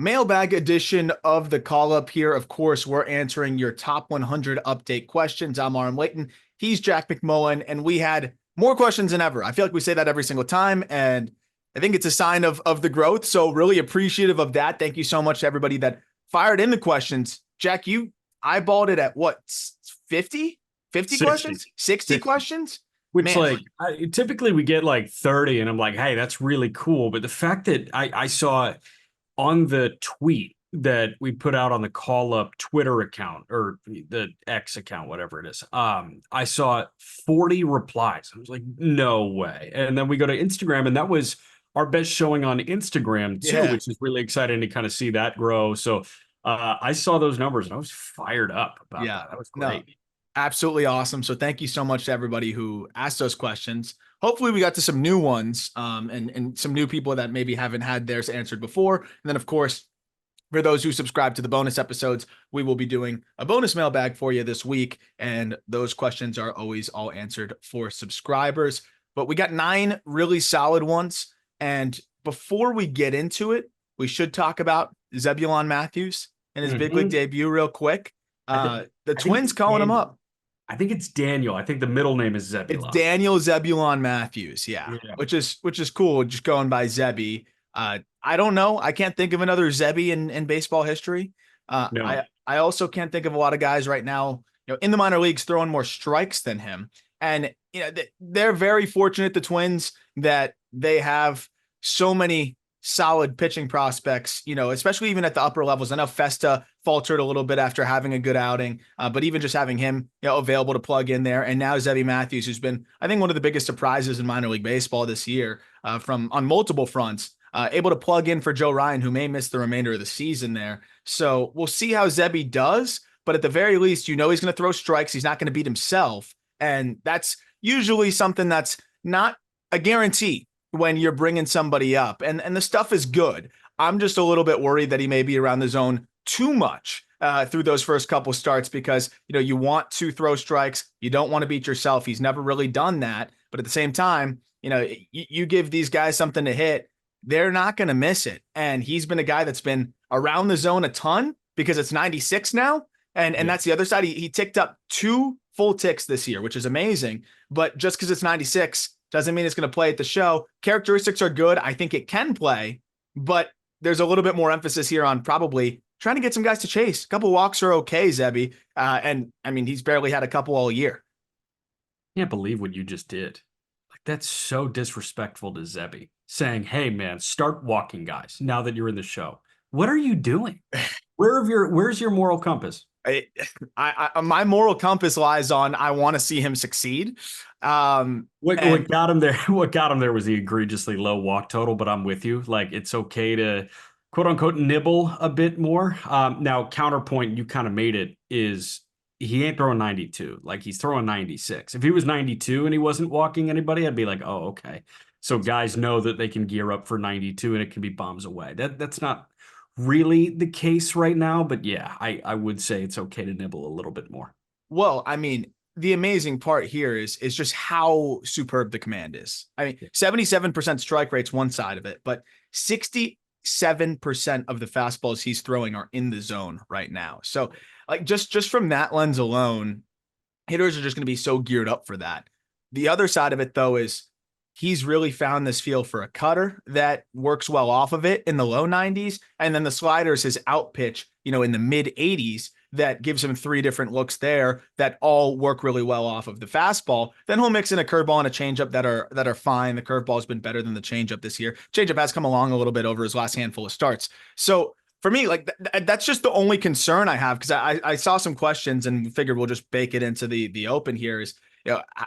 Mailbag edition of the call up here. Of course, we're answering your top 100 update questions. I'm Aram Layton. He's Jack McMullen, and we had more questions than ever. I feel like we say that every single time, and I think it's a sign of the growth. So really appreciative of that. Thank you so much to everybody that fired in the questions. Jack, you eyeballed it at what, 50? 50 60. questions? 60 60. questions? Which Man, typically we get like 30 and I'm like, hey, that's really cool. But the fact that I saw on the tweet that we put out on the call up Twitter account or the X account, whatever it is, I saw 40 replies. I was like, no way. And then we go to Instagram and that was our best showing on Instagram too, yeah, which is really exciting to kind of see that grow. So I saw those numbers and I was fired up about yeah. that. That was No, great. absolutely awesome. So thank you so much to everybody who asked those questions. Hopefully we got to some new ones and some new people that maybe haven't had theirs answered before. And then of course, for those who subscribe to the bonus episodes, we will be doing a bonus mailbag for you this week. And those questions are always all answered for subscribers. But we got 9 really solid ones. And before we get into it, we should talk about Zebulon Matthews and his big league Mhm. debut real quick. I, th- The I think Twins it's calling him Daniel. up. I think it's Daniel. I think the middle name is It's Zebulon. Daniel Zebulon Matthews, yeah, Yeah. which is cool. Just going by Zebby. I don't know. I can't think of another Zebby in baseball history. No. I also can't think of a lot of guys right now, in the minor leagues throwing more strikes than him. And they're very fortunate, the Twins, that they have so many solid pitching prospects, especially even at the upper levels. I know Festa faltered a little bit after having a good outing, but even just having him, available to plug in there. And now Zebby Matthews, who's been, I think, one of the biggest surprises in minor league baseball this year, from on multiple fronts, able to plug in for Joe Ryan, who may miss the remainder of the season there. So we'll see how Zebby does, but at the very least, he's going to throw strikes. He's not going to beat himself. And that's usually something that's not a guarantee when you're bringing somebody up, and the stuff is good. I'm just a little bit worried that he may be around the zone too much through those first couple starts because, you want to throw strikes. You don't want to beat yourself. He's never really done that. But at the same time, you give these guys something to hit, they're not going to miss it. And he's been a guy that's been around the zone a ton because it's 96 now. And Yeah. that's the other side. He ticked up 2 full ticks this year, which is amazing. But just because it's 96 doesn't mean it's going to play at the show. Characteristics are good. I think it can play, but there's a little bit more emphasis here on probably trying to get some guys to chase. A couple walks are okay, Zebby. And I mean, he's barely had a couple all year. Can't believe what you just did. Like that's so disrespectful to Zebby. Saying, "Hey man, start walking guys now that you're in the show." What are you doing? Where's your moral compass? I, my moral compass lies on I want to see him succeed. What And got him there? What got him there was the egregiously low walk total, but I'm with you. Like it's okay to quote unquote nibble a bit more. Now counterpoint, you kind of made it is he ain't throwing 92. Like he's throwing 96. If he was 92 and he wasn't walking anybody, I'd be like, oh, okay. So guys know that they can gear up for 92 and it can be bombs away. That's not really the case right now, but yeah, I would say it's okay to nibble a little bit more. well, I mean, the amazing part here is just how superb the command is. I mean, 77% strike rate's one side of it, but 67% of the fastballs he's throwing are in the zone right now. So, like just from that lens alone, hitters are just going to be so geared up for that. The other side of it though is he's really found this feel for a cutter that works well off of it in the low 90s. And then the slider is his out pitch, in the mid 80s that gives him 3 different looks there that all work really well off of the fastball. Then he'll mix in a curveball and a changeup that are fine. The curveball has been better than the changeup this year. Changeup has come along a little bit over his last handful of starts. So for me, like that's just the only concern I have because I saw some questions and figured we'll just bake it into the open here is,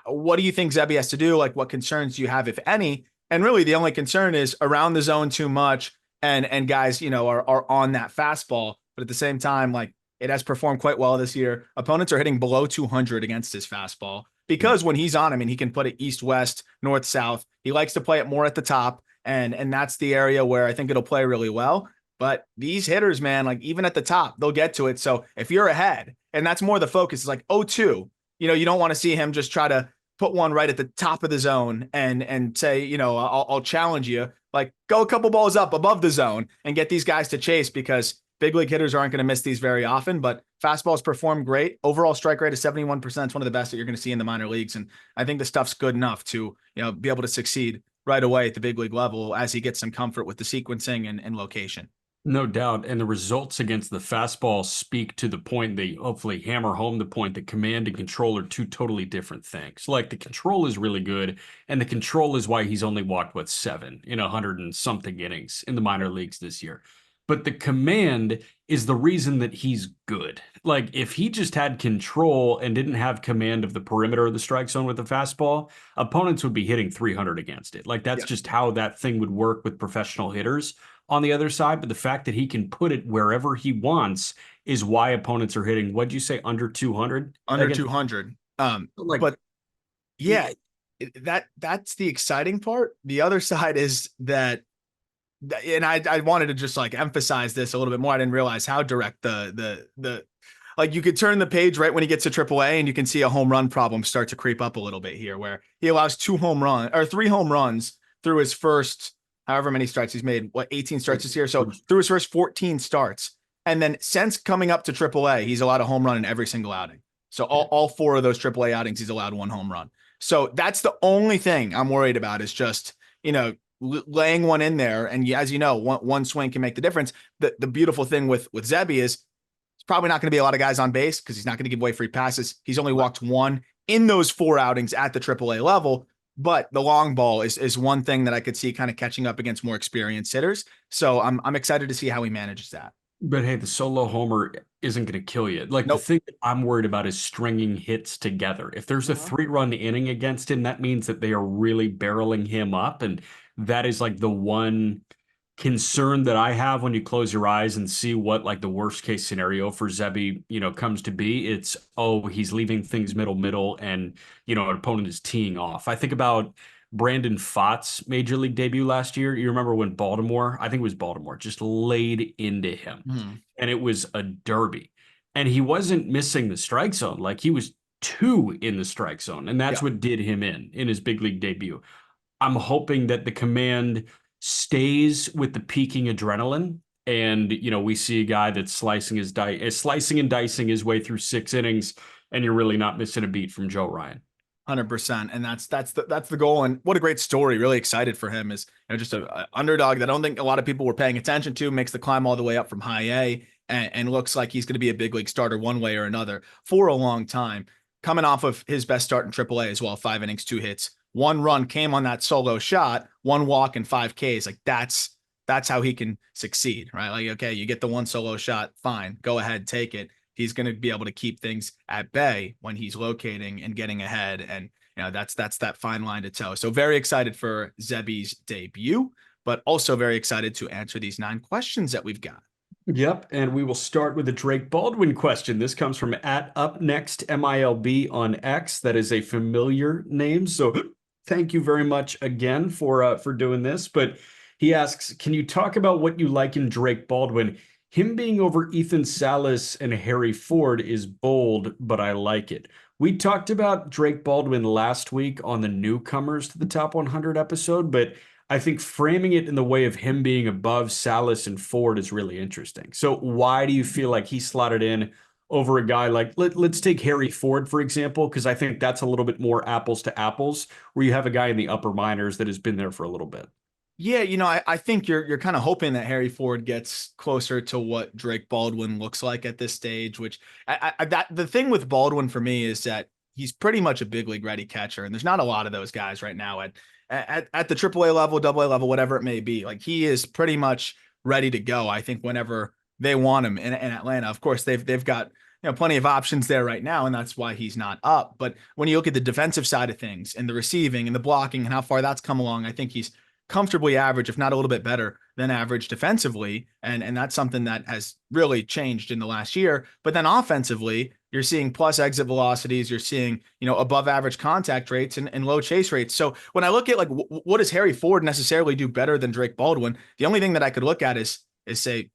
what do you think Zebby has to do? Like, what concerns do you have, if any? And really, the only concern is around the zone too much, and guys, are on that fastball. But at the same time, like it has performed quite well this year. Opponents are hitting below 200 against his fastball Yeah. because when he's on, I mean, he can put it east, west, north, south. He likes to play it more at the top, and that's the area where I think it'll play really well. But these hitters, man, like even at the top, they'll get to it. So if you're ahead, and that's more the focus, is like 0-2, you don't want to see him just try to put one right at the top of the zone and say, I'll challenge you. Like go a couple balls up above the zone and get these guys to chase because big league hitters aren't going to miss these very often, but fastballs perform great. Overall strike rate is 71%. It's one of the best that you're going to see in the minor leagues. And I think the stuff's good enough to, be able to succeed right away at the big league level as he gets some comfort with the sequencing and location. No doubt. And the results against the fastball speak to the point. They hopefully hammer home the point that command and control are two totally different things. Like the control is really good, and the control is why he's only walked, what, 7 in 100 and something innings in the minor leagues this year. But the command is the reason that he's good. Like if he just had control and didn't have command of the perimeter of the strike zone with the fastball, opponents would be hitting 300 against it. Like that's Yeah. just how that thing would work with professional hitters on the other side. But the fact that he can put it wherever he wants is why opponents are hitting, what'd you say, under 200 Under against? 200. Like, But yeah, that's the exciting part. The other side is that, and I wanted to just like emphasize this a little bit more. I didn't realize how direct the like you could turn the page right when he gets to AAA and you can see a home run problem start to creep up a little bit here, where he allows 3 home runs through his first however many starts he's made, 18 starts this year. So through his first 14 starts. And then since coming up to AAA, he's allowed a home run in every single outing. So all 4 of those AAA outings, he's allowed 1 home run. So that's the only thing I'm worried about is just, laying one in there. And as you know, one swing can make the difference. The beautiful thing with Zebby is it's probably not going to be a lot of guys on base because he's not going to give away free passes. He's only walked 1 in those 4 outings at the AAA level. But the long ball is one thing that I could see kind of catching up against more experienced hitters. So I'm excited to see how he manages that. but hey, the solo homer isn't going to kill you. Like the Nope. thing that I'm worried about is stringing hits together. If there's a Uh-huh. 3-run inning against him, that means that they are really barreling him up. And that is like the one concern that I have when you close your eyes and see what like the worst case scenario for Zebby, comes to be. It's, oh, he's leaving things middle, and, an opponent is teeing off. I think about Brandon Pfaadt's major league debut last year. You remember when Baltimore, I think it was Baltimore, just laid into him, Mhm. and it was a derby. And he wasn't missing the strike zone. Like he was 2 in the strike zone. And that's Yeah. what did him in his big league debut. I'm hoping that the command stays with the peaking adrenaline. And, we see a guy that's slicing and dicing his way through 6 innings, and you're really not missing a beat from Joe Ryan. 100%. And that's the goal. And what a great story. Really excited for him is just a underdog that I don't think a lot of people were paying attention to, makes the climb all the way up from high A and looks like he's going to be a big league starter one way or another for a long time. Coming off of his best start in AAA as well, 5 innings, 2 hits, 1 run came on that solo shot, 1 walk and 5 Ks. Like that's how he can succeed, right? Like, okay, you get the 1 solo shot, fine, go ahead, take it. He's going to be able to keep things at bay when he's locating and getting ahead. And, that's that fine line to toe. So very excited for Zebby's debut, but also very excited to answer these 9 questions that we've got. Yep, and we will start with the Drake Baldwin question. This comes from at Up Next MILB on X. That is a familiar name, so thank you very much again for doing this. But he asks, can you talk about what you like in Drake Baldwin? Him being over Ethan Salas and Harry Ford is bold, but I like it. We talked about Drake Baldwin last week on the newcomers to the top 100 episode, but I think framing it in the way of him being above Salas and Ford is really interesting. So why do you feel like he slotted in over a guy like, let's take Harry Ford, for example, because I think that's a little bit more apples to apples, where you have a guy in the upper minors that has been there for a little bit. Yeah, I think you're kind of hoping that Harry Ford gets closer to what Drake Baldwin looks like at this stage, which that the thing with Baldwin for me is that he's pretty much a big league ready catcher, and there's not a lot of those guys right now at the AAA level, AA level, whatever it may be. Like he is pretty much ready to go. I think whenever they want him in Atlanta, of course they've got plenty of options there right now, and that's why he's not up. But when you look at the defensive side of things and the receiving and the blocking and how far that's come along, I think he's comfortably average, if not a little bit better than average defensively. And that's something that has really changed in the last year. But then offensively, you're seeing plus exit velocities, you're seeing, above average contact rates and low chase rates. So when I look at like, what does Harry Ford necessarily do better than Drake Baldwin? The only thing that I could look at is say,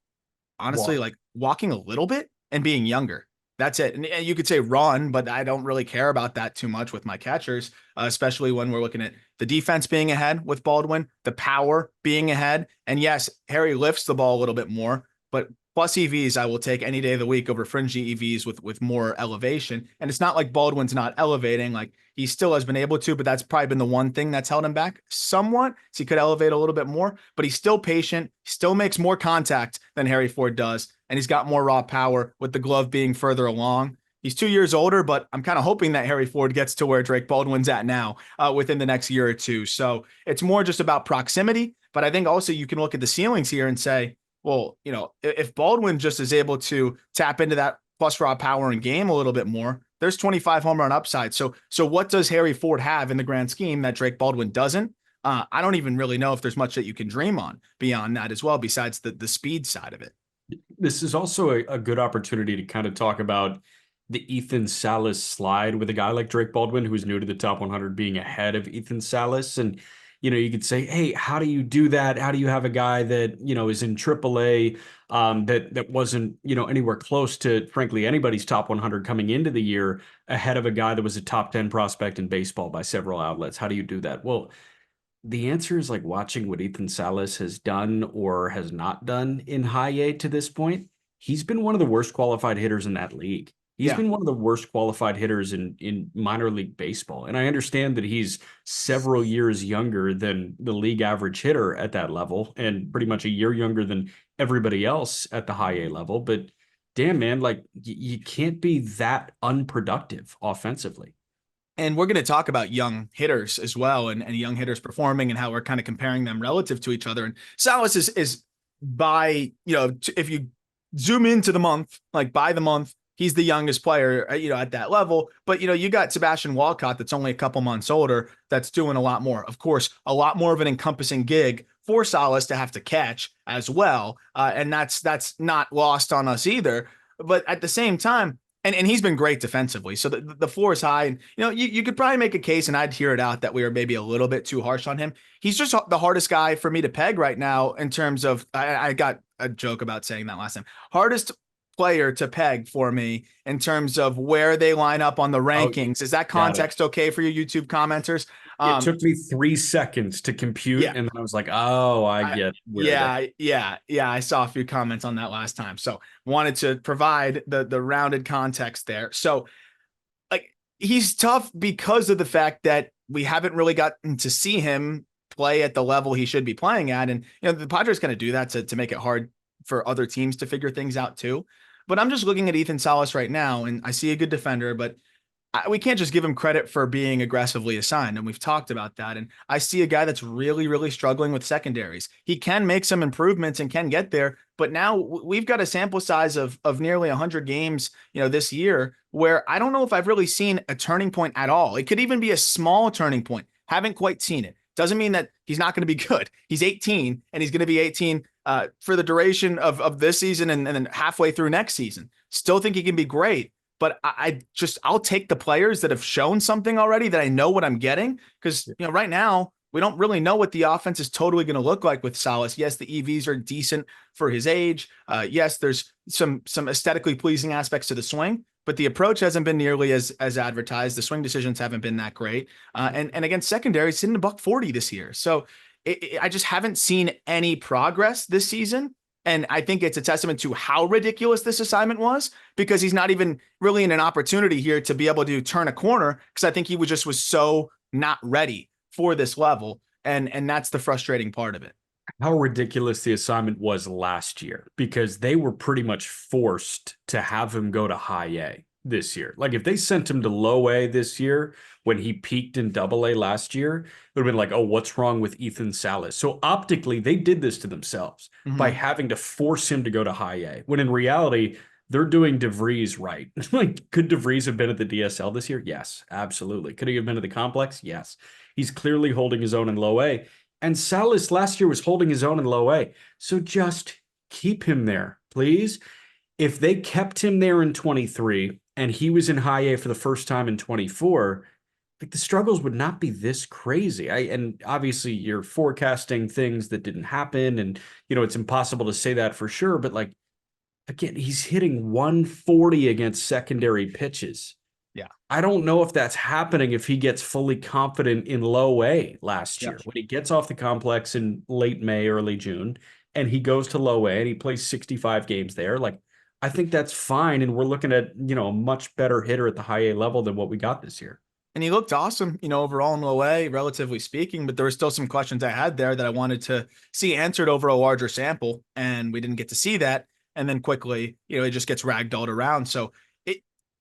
honestly, Walk. like walking a little bit and being younger. That's it. And you could say run, but I don't really care about that too much with my catchers, especially when we're looking at the defense being ahead with Baldwin, the power being ahead. And yes, Harry lifts the ball a little bit more, but plus EVs I will take any day of the week over fringy EVs with more elevation. And it's not like Baldwin's not elevating, like he still has been able to, but that's probably been the one thing that's held him back somewhat. So he could elevate a little bit more, but he's still patient, still makes more contact than Harry Ford does, and he's got more raw power with the glove being further along. He's 2 years older, but I'm kind of hoping that Harry Ford gets to where Drake Baldwin's at now within the next year or two. So it's more just about proximity. But I think also you can look at the ceilings here and say, well, if Baldwin just is able to tap into that plus raw power and game a little bit more, there's 25 home run upside. So what does Harry Ford have in the grand scheme that Drake Baldwin doesn't? I don't even really know if there's much that you can dream on beyond that as well, besides the speed side of it. This is also a good opportunity to kind of talk about the Ethan Salas slide with a guy like Drake Baldwin, who's new to the top 100, being ahead of Ethan Salas. And, you could say, hey, how do you do that? How do you have a guy that, is in AAA that wasn't, anywhere close to, frankly, anybody's top 100 coming into the year ahead of a guy that was a top 10 prospect in baseball by several outlets? How do you do that? Well, the answer is like watching what Ethan Salas has done or has not done in high A to this point. He's been one of the worst qualified hitters in that league. He's Yeah. been one of the worst qualified hitters in minor league baseball. And I understand that he's several years younger than the league average hitter at that level and pretty much a year younger than everybody else at the high A level. But damn, man, like you can't be that unproductive offensively. And we're going to talk about young hitters as well, and young hitters performing and how we're kind of comparing them relative to each other. And Salas is by, if you zoom into the month, like by the month, he's the youngest player, at that level. But, you got Sebastian Walcott that's only a couple months older that's doing a lot more. Of course, a lot more of an encompassing gig for Salas to have to catch as well. And that's not lost on us either. But at the same time, and he's been great defensively. So the floor is high. And, you could probably make a case, and I'd hear it out, that we were maybe a little bit too harsh on him. He's just the hardest guy for me to peg right now in terms of, I got a joke about saying that last time. Hardest player to peg for me in terms of where they line up on the rankings. Is that context okay for you YouTube commenters? It took me 3 seconds to compute, Yeah. and then I was like, "Oh, I get where." Yeah. I saw a few comments on that last time, so wanted to provide the rounded context there. So, like, he's tough because of the fact that we haven't really gotten to see him play at the level he should be playing at, and the Padres kind of do that to make it hard for other teams to figure things out too. But I'm just looking at Ethan Salas right now, and I see a good defender, but we can't just give him credit for being aggressively assigned. And we've talked about that. And I see a guy that's really, really struggling with secondaries. He can make some improvements and can get there. But now we've got a sample size of nearly 100 games, this year, where I don't know if I've really seen a turning point at all. It could even be a small turning point. Haven't quite seen it. Doesn't mean that he's not going to be good. He's 18 and he's going to be 18 for the duration of this season and then halfway through next season. Still think he can be great. But I'll take the players that have shown something already, that I know what I'm getting. Because, right now we don't really know what the offense is totally going to look like with Salas. Yes, the EVs are decent for his age. Yes, there's some aesthetically pleasing aspects to the swing, but the approach hasn't been nearly as advertised. The swing decisions haven't been that great. And against secondary, it's hitting $140 this year. So I just haven't seen any progress this season. And I think it's a testament to how ridiculous this assignment was, because he's not even really in an opportunity here to be able to turn a corner, because I think he was so not ready for this level. And that's the frustrating part of it. How ridiculous the assignment was last year, because they were pretty much forced to have him go to high A this year. Like if they sent him to low A this year when he peaked in double A last year, it would have been like, oh, what's wrong with Ethan Salas? So optically, they did this to themselves by having to force him to go to high A, when in reality, they're doing Vries right. Like, could Vries have been at the DSL this year? Yes, absolutely. Could he have been at the complex? Yes. He's clearly holding his own in low A. And Salas last year was holding his own in low A. So just keep him there, please. If they kept him there in 23 and he was in high A for the first time in 24, like the struggles would not be this crazy. And obviously you're forecasting things that didn't happen, and it's impossible to say that for sure, but like again, he's hitting 140 against secondary pitches. Yeah. I don't know if that's happening if he gets fully confident in low A last Yeah. year. When he gets off the complex in late May, early June, and he goes to low A and he plays 65 games there, like I think that's fine. And we're looking at, a much better hitter at the high A level than what we got this year. And he looked awesome, overall in low A, relatively speaking, but there were still some questions I had there that I wanted to see answered over a larger sample, and we didn't get to see that. And then quickly, it just gets ragdolled around. So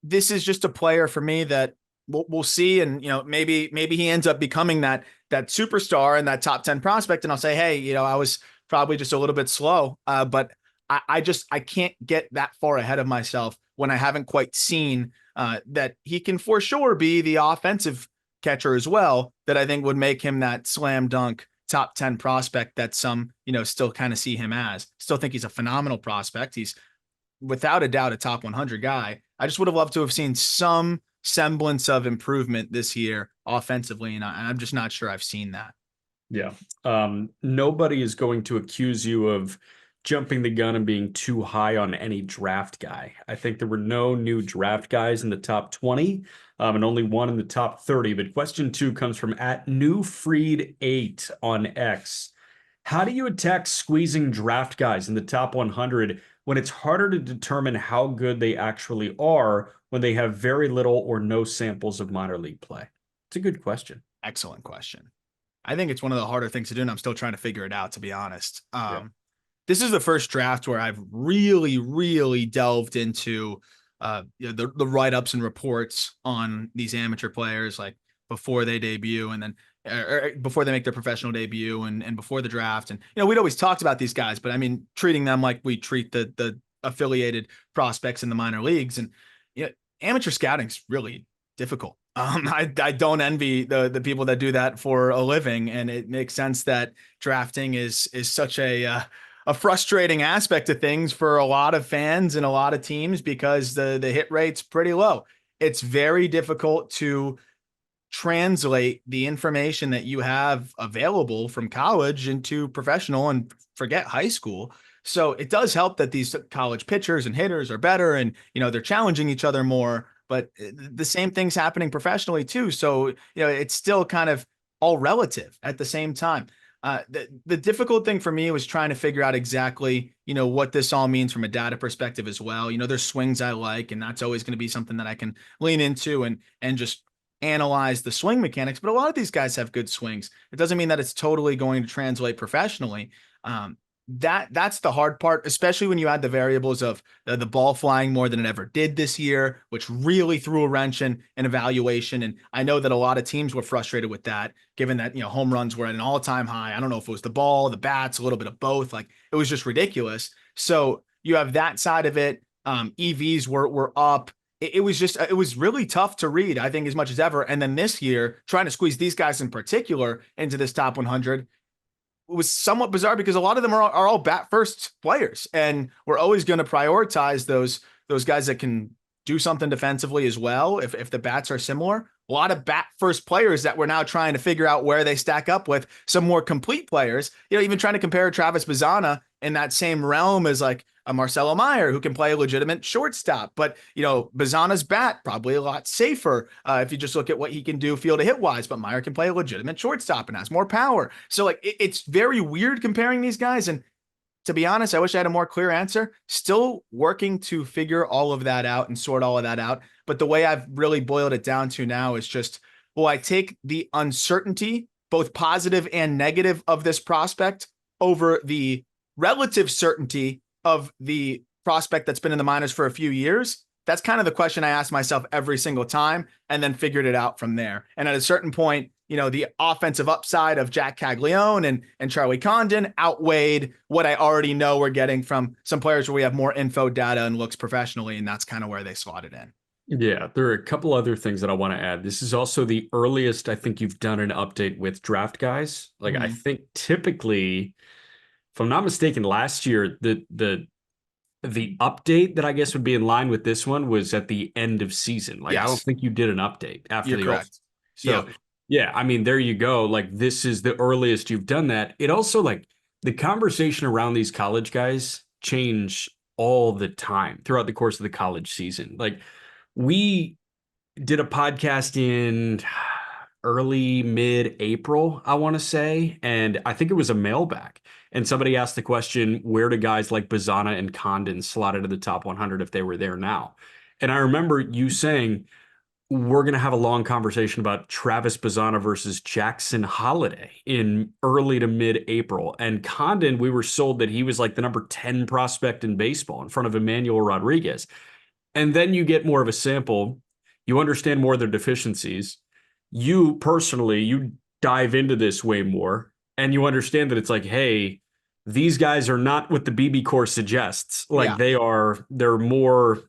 this is just a player for me that we'll see. And, maybe he ends up becoming that superstar and that top 10 prospect. And I'll say, hey, I was probably just a little bit slow. But I can't get that far ahead of myself when I haven't quite seen that he can for sure be the offensive catcher as well, that I think would make him that slam dunk top 10 prospect that some, still kind of see him as. Still think he's a phenomenal prospect. He's without a doubt a top 100 guy. I just would have loved to have seen some semblance of improvement this year offensively, and I'm just not sure I've seen that. Yeah. Nobody is going to accuse you of jumping the gun and being too high on any draft guy. I think there were no new draft guys in the top 20, and only one in the top 30. But question 2 comes from @NewFreed8 on X. How do you attack squeezing draft guys in the top 100 when it's harder to determine how good they actually are when they have very little or no samples of minor league play? It's a good question. Excellent question. I think it's one of the harder things to do, and I'm still trying to figure it out, to be honest. Yeah. This is the first draft where I've really, really delved into the write-ups and reports on these amateur players, like before they debut and then or before they make their professional debut and before the draft. And, we'd always talked about these guys, but I mean, treating them like we treat the affiliated prospects in the minor leagues. And amateur scouting's really difficult. I don't envy the people that do that for a living, and it makes sense that drafting is such a frustrating aspect of things for a lot of fans and a lot of teams because the hit rate's pretty low. It's very difficult to translate the information that you have available from college into professional, and forget high school. So it does help that these college pitchers and hitters are better and, they're challenging each other more, but the same thing's happening professionally too. So, it's still kind of all relative at the same time. The difficult thing for me was trying to figure out exactly, what this all means from a data perspective as well. There's swings I like, and that's always going to be something that I can lean into and just analyze the swing mechanics. But a lot of these guys have good swings. It doesn't mean that it's totally going to translate professionally. That's the hard part, especially when you add the variables of the ball flying more than it ever did this year, which really threw a wrench in evaluation. And I know that a lot of teams were frustrated with that, given that, home runs were at an all-time high. I don't know if it was the ball, the bats, a little bit of both. Like, it was just ridiculous. So you have that side of it. EVs were up. It was really tough to read, I think, as much as ever. And then this year, trying to squeeze these guys in particular into this top 100, it was somewhat bizarre because a lot of them are all bat first players, and we're always going to prioritize those guys that can do something defensively as well. If the bats are similar, a lot of bat first players that we're now trying to figure out where they stack up with some more complete players. Even trying to compare Travis Bazzana in that same realm as like a Marcelo Meyer, who can play a legitimate shortstop. But, Bazzana's bat probably a lot safer if you just look at what he can do field to hit wise. But Meyer can play a legitimate shortstop and has more power. So like it's very weird comparing these guys. And to be honest, I wish I had a more clear answer. Still working to figure all of that out and sort all of that out. But the way I've really boiled it down to now is just, will I take the uncertainty, both positive and negative, of this prospect over the relative certainty of the prospect that's been in the minors for a few years? That's kind of the question I ask myself every single time, and then figured it out from there. And at a certain point, the offensive upside of Jack Caglione and Charlie Condon outweighed what I already know we're getting from some players where we have more info, data, and looks professionally. And that's kind of where they slotted in. Yeah, there are a couple other things that I want to add. This is also the earliest I think you've done an update with draft guys. Like, I think typically, if I'm not mistaken, last year the update that I guess would be in line with this one was at the end of season. Like, yes. I don't think you did an update after You're the correct. So yeah, I mean, there you go. Like, this is the earliest you've done that. It also, like, the conversation around these college guys change all the time throughout the course of the college season. Like we did a podcast in early mid-April, I want to say, and I think it was a mailbag. And somebody asked the question, where do guys like Bazana and Condon slot into the top 100 if they were there now? And I remember you saying, we're going to have a long conversation about Travis Bazana versus Jackson Holiday in early to mid-April. And Condon, we were sold that he was like the number 10 prospect in baseball in front of Emmanuel Rodriguez. And then you get more of a sample, you understand more of their deficiencies. You personally, you dive into this way more, and you understand that it's like, hey, these guys are not what the BB core suggests. Like Yeah. they're more,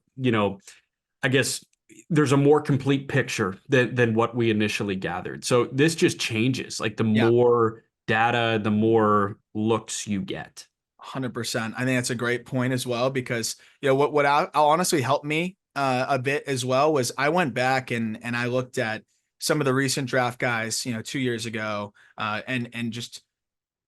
I guess there's a more complete picture than what we initially gathered. So this just changes. Like the Yeah. more data, the more looks you get. 100%. I think that's a great point as well, because what I'll honestly help me a bit as well was I went back and I looked at some of the recent draft guys 2 years ago, and just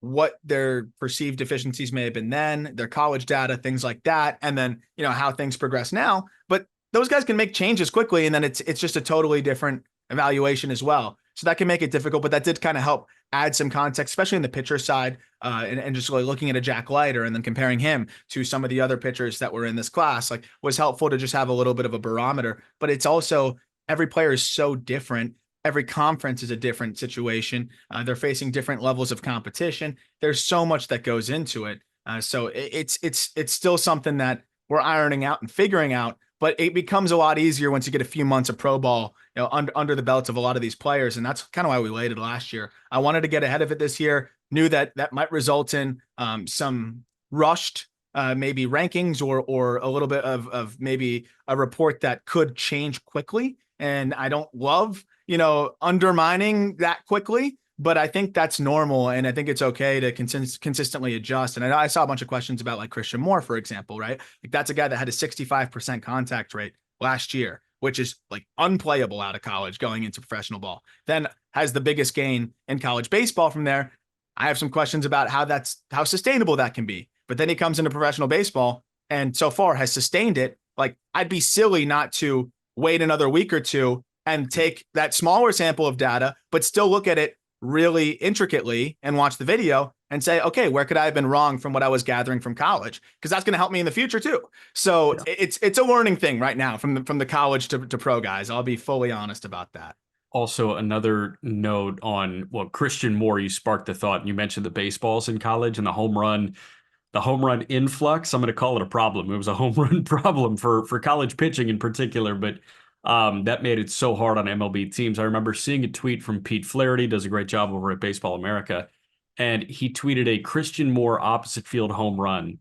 what their perceived deficiencies may have been then, their college data, things like that, and then how things progress now. But those guys can make changes quickly, and then it's just a totally different evaluation as well. So that can make it difficult, but that did kind of help add some context, especially in the pitcher side, and just really looking at a Jack Leiter and then comparing him to some of the other pitchers that were in this class, like, was helpful to just have a little bit of a barometer. But it's also, every player is so different. Every conference is a different situation. They're facing different levels of competition. There's so much that goes into it. So it's still something that we're ironing out and figuring out, but it becomes a lot easier once you get a few months of pro ball, under the belts of a lot of these players. And that's kind of why we waited last year. I wanted to get ahead of it this year, knew that that might result in some rushed maybe rankings, or a little bit of maybe a report that could change quickly. And I don't love, undermining that quickly, but I think that's normal. And I think it's okay to consistently adjust. And I saw a bunch of questions about like Christian Moore, for example, right? Like that's a guy that had a 65% contact rate last year, which is like unplayable out of college going into professional ball. Then has the biggest gain in college baseball from there. I have some questions about how sustainable that can be. But then he comes into professional baseball and so far has sustained it. Like, I'd be silly not to wait another week or two and take that smaller sample of data, but still look at it really intricately and watch the video and say, okay, where could I have been wrong from what I was gathering from college? Because that's going to help me in the future too. So Yeah. it's a learning thing right now from the college to pro guys. I'll be fully honest about that. Also, another note on, well, Christian Moore, you sparked the thought, and you mentioned the baseballs in college and the home run influx. I'm going to call it a problem. It was a home run problem for college pitching in particular, but that made it so hard on MLB teams. I remember seeing a tweet from Pete Flaherty, does a great job over at Baseball America, and he tweeted a Christian Moore opposite field home run.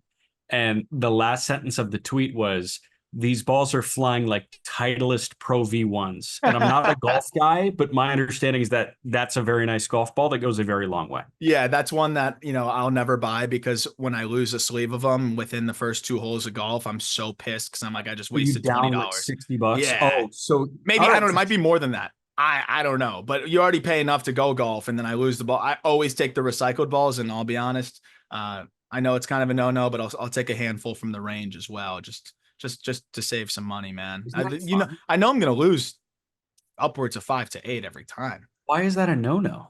And the last sentence of the tweet was, these balls are flying like Titleist Pro V1s. And I'm not a golf guy, but my understanding is that that's a very nice golf ball that goes a very long way. Yeah, that's one that, I'll never buy, because when I lose a sleeve of them within the first two holes of golf, I'm so pissed because I'm like, I just Are you wasted down like $20. $60? Yeah. Oh, so Maybe, all I right. don't know, it might be more than that. I don't know, but you already pay enough to go golf and then I lose the ball. I always take the recycled balls, and I'll be honest, I know it's kind of a no-no, but I'll take a handful from the range as well. Just to save some money, man. Isn't that fun? I know I'm going to lose upwards of 5 to 8 every time. Why is that a no-no?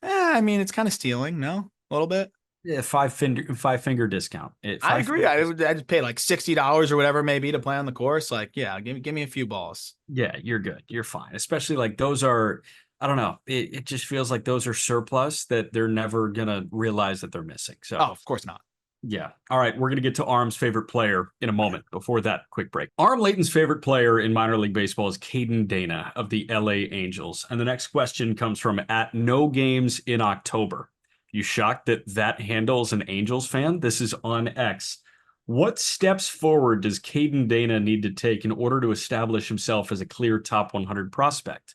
I mean, it's kind of stealing, no? A little bit. Yeah, five finger discount. I Five agree. finger discount. I'd pay like $60 or whatever it may be to play on the course. Like, yeah, give me a few balls. Yeah, you're good. You're fine. Especially like those are, I don't know. It just feels like those are surplus that they're never gonna realize that they're missing. Oh, So of course not. yeah. All right. We're going to get to Arm's favorite player in a moment. Before that, quick break. Arm Layton's favorite player in minor league baseball is Caden Dana of the LA Angels. And the next question comes from at No Games in October. You shocked that that handles an Angels fan? This is on X. What steps forward does Caden Dana need to take in order to establish himself as a clear top 100 prospect?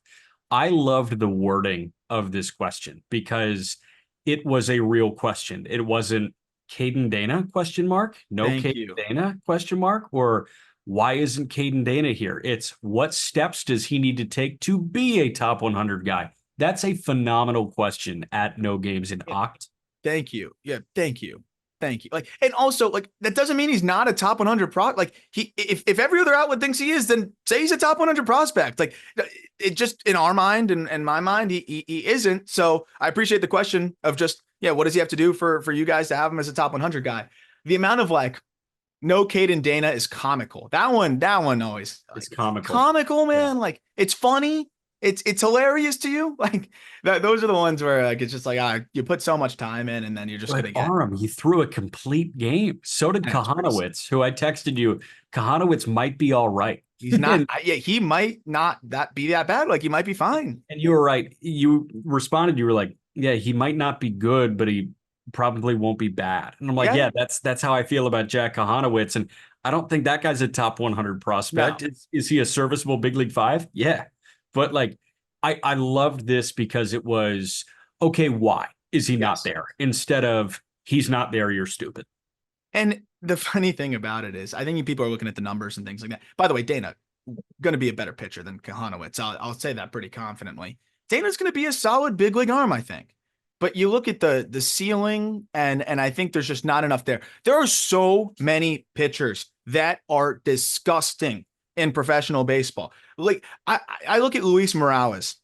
I loved the wording of this question because it was a real question. It wasn't Caden Dana question mark, no Thank Caden you. Dana question mark, or why isn't Caden Dana here? It's what steps does he need to take to be a top 100 guy? That's a phenomenal question at No Games in Yeah, Oct. thank you. Yeah, thank you. Thank you. Like, and also, like, that doesn't mean he's not a top 100 Like, if every other outlet thinks he is, then say he's a top 100 prospect. Like, it just in our mind and my mind, he isn't. So I appreciate the question of just, yeah, what does he have to do for you guys to have him as a top 100 guy? The amount of like, no Caden Dana is comical. That one always It's like, comical. comical, Yeah. man. Like, it's funny. It's hilarious to you. Like those are the ones where like it's just like you put so much time in and then you're just But gonna get. Aram, he threw a complete game. So did And it's pretty sad. Kahanowitz, who I texted you. Kahanowitz might be all right. He's not. Yeah, he might not that be that bad. Like he might be fine. And you were right. You responded, you were like, yeah, he might not be good, but he probably won't be bad. And I'm like, Yeah. yeah, that's how I feel about Jack Kahanowitz. And I don't think that guy's a top 100 prospect. No. Is he a serviceable big league five? Yeah. But like, I loved this because it was, okay, why is he not Yes. there? Instead of, he's not there, you're stupid. And the funny thing about it is, I think people are looking at the numbers and things like that. By the way, Dana going to be a better pitcher than Kahanowitz. I'll say that pretty confidently. Dana's going to be a solid big league arm, I think. But you look at the ceiling, and I think there's just not enough there. There are so many pitchers that are disgusting in professional baseball. Like I look at Luis Morales,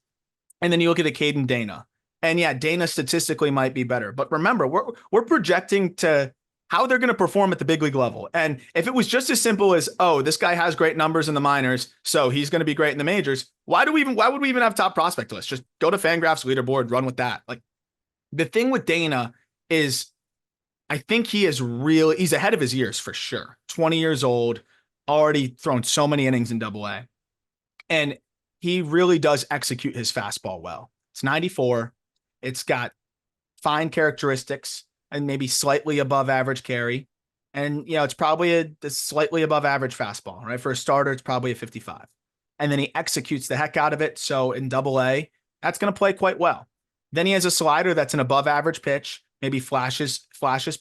and then you look at a Caden Dana, and yeah, Dana statistically might be better. But remember, we're projecting to how they're going to perform at the big league level. And if it was just as simple as, oh, this guy has great numbers in the minors, so he's going to be great in the majors, why would we even have top prospect lists? Just go to Fangraphs leaderboard, run with that. Like the thing with Dana is I think he's ahead of his years for sure. 20 years old, already thrown so many innings in double A. And he really does execute his fastball well. It's 94. It's got fine characteristics and maybe slightly above average carry. And, it's probably a slightly above average fastball, right? For a starter, it's probably a 55. And then he executes the heck out of it. So in double A, that's going to play quite well. Then he has a slider that's an above average pitch, maybe flashes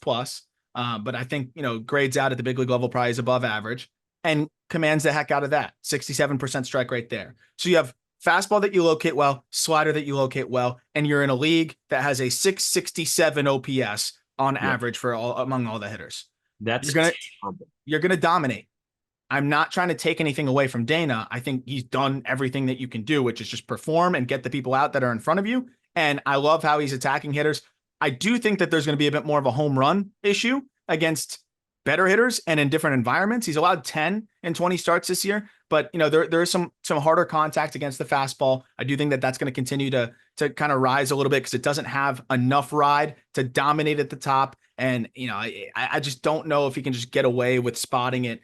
plus. But I think, grades out at the big league level probably is above average and commands the heck out of that. 67% strike rate there. So you have fastball that you locate well, slider that you locate well, and you're in a league that has a 667 OPS on average for among all the hitters. That's You're gonna dominate. I'm not trying to take anything away from Dana. I think he's done everything that you can do, which is just perform and get the people out that are in front of you. And I love how he's attacking hitters. I do think that there's going to be a bit more of a home run issue against better hitters and in different environments. He's allowed 10 in 20 starts this year, but there is some harder contact against the fastball. I do think that that's going to continue to kind of rise a little bit because it doesn't have enough ride to dominate at the top. And I just don't know if he can just get away with spotting it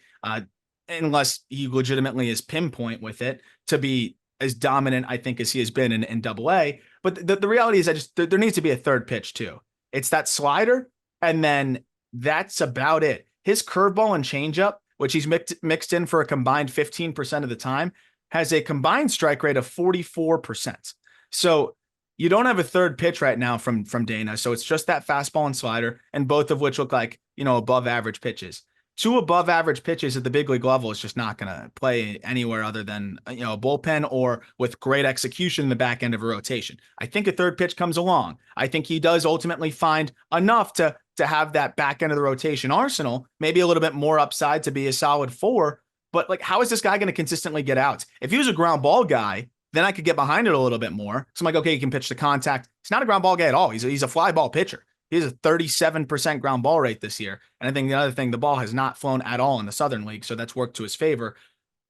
unless he legitimately is pinpoint with it to be as dominant, I think, as he has been in double A. But the reality is there needs to be a third pitch too. It's that slider, and then that's about it. His curveball and changeup, which he's mixed in for a combined 15% of the time, has a combined strike rate of 44%. So you don't have a third pitch right now from Dana. So it's just that fastball and slider, and both of which look like, above average pitches. Two above average pitches at the big league level is just not going to play anywhere other than, a bullpen or with great execution in the back end of a rotation. I think a third pitch comes along. I think he does ultimately find enough to have that back end of the rotation arsenal, maybe a little bit more upside to be a solid 4. But like, how is this guy going to consistently get outs? If he was a ground ball guy, then I could get behind it a little bit more. So I'm like, okay, he can pitch the contact. He's not a ground ball guy at all. He's a fly ball pitcher. He has a 37% ground ball rate this year. And I think the other thing, the ball has not flown at all in the Southern League. So that's worked to his favor.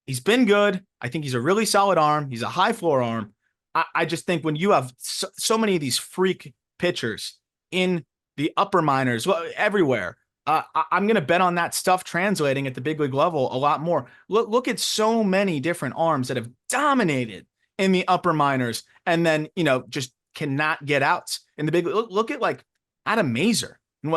He's been good. I think he's a really solid arm. He's a high floor arm. I just think when you have so many of these freak pitchers in the upper minors, everywhere, I'm going to bet on that stuff translating at the big league level a lot more. Look at so many different arms that have dominated in the upper minors and then, just cannot get outs in the big. Look at like Adam Major and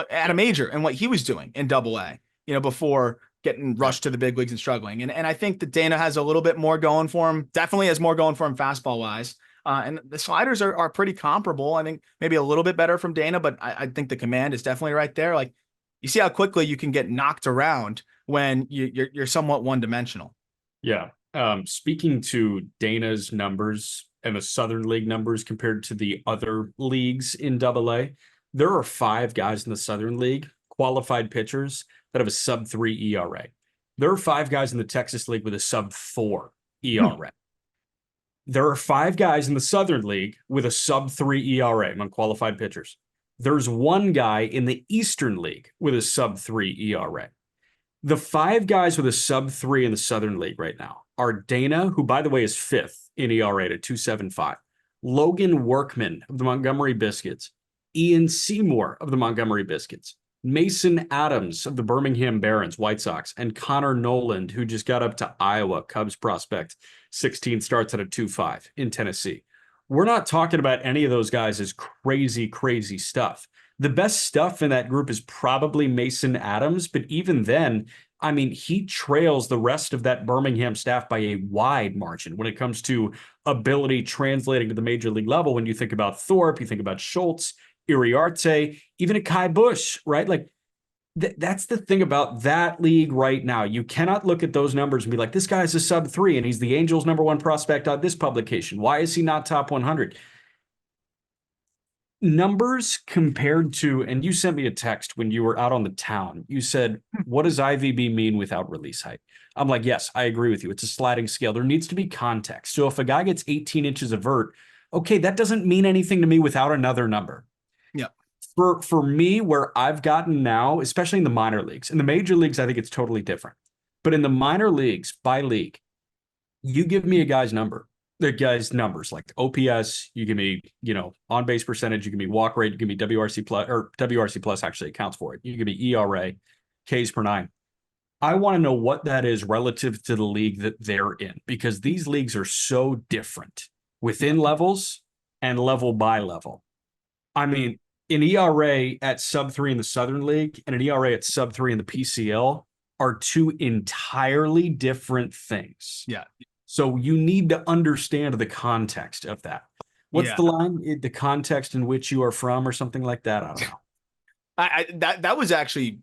what he was doing in double A, before getting rushed to the big leagues and struggling. And I think that Dana has a little bit more going for him, definitely has more going for him fastball wise. And the sliders are pretty comparable. I think maybe a little bit better from Dana, but I think the command is definitely right there. Like you see how quickly you can get knocked around when you're somewhat one dimensional. Yeah. Speaking to Dana's numbers and the Southern League numbers compared to the other leagues in double A, there are 5 guys in the Southern League, qualified pitchers that have a sub-3 ERA. There are 5 guys in the Texas League with a sub-4 ERA. There are 5 guys in the Southern League with a sub-3 ERA among qualified pitchers. There's 1 guy in the Eastern League with a sub-3 ERA. The 5 guys with a sub-3 in the Southern League right now are Dana, who, by the way, is 5th in ERA at 2.75, Logan Workman of the Montgomery Biscuits, Ian Seymour of the Montgomery Biscuits, Mason Adams of the Birmingham Barons, White Sox, and Connor Noland, who just got up to Iowa, Cubs prospect, 16 starts at a 2.5 in Tennessee. We're not talking about any of those guys as crazy, crazy stuff. The best stuff in that group is probably Mason Adams, but even then, I mean, he trails the rest of that Birmingham staff by a wide margin when it comes to ability translating to the major league level. When you think about Thorpe, you think about Schultz, Iriarte, even a Kai Busch, right? Like that's the thing about that league right now. You cannot look at those numbers and be like, this guy's a sub-3 and he's the Angels' #1 prospect on this publication. Why is he not top 100? Numbers compared to, and you sent me a text when you were out on the town. You said, what does IVB mean without release height? I'm like, yes, I agree with you. It's a sliding scale. There needs to be context. So if a guy gets 18 inches of vert, okay, that doesn't mean anything to me without another number. Yeah. For me, where I've gotten now, especially in the minor leagues, in the major leagues, I think it's totally different. But in the minor leagues, by league, you give me a guy's number. The guy's numbers like OPS, you give me, on base percentage, you give me walk rate, you give me WRC plus, or WRC plus actually accounts for it. You give me ERA, Ks per 9. I want to know what that is relative to the league that they're in, because these leagues are so different within levels and level by level. I mean, an ERA at sub-3 in the Southern League and an ERA at sub-3 in the PCL are 2 entirely different things. Yeah. So you need to understand the context of that. What's the line? The context in which you are from or something like that? I don't know. That was actually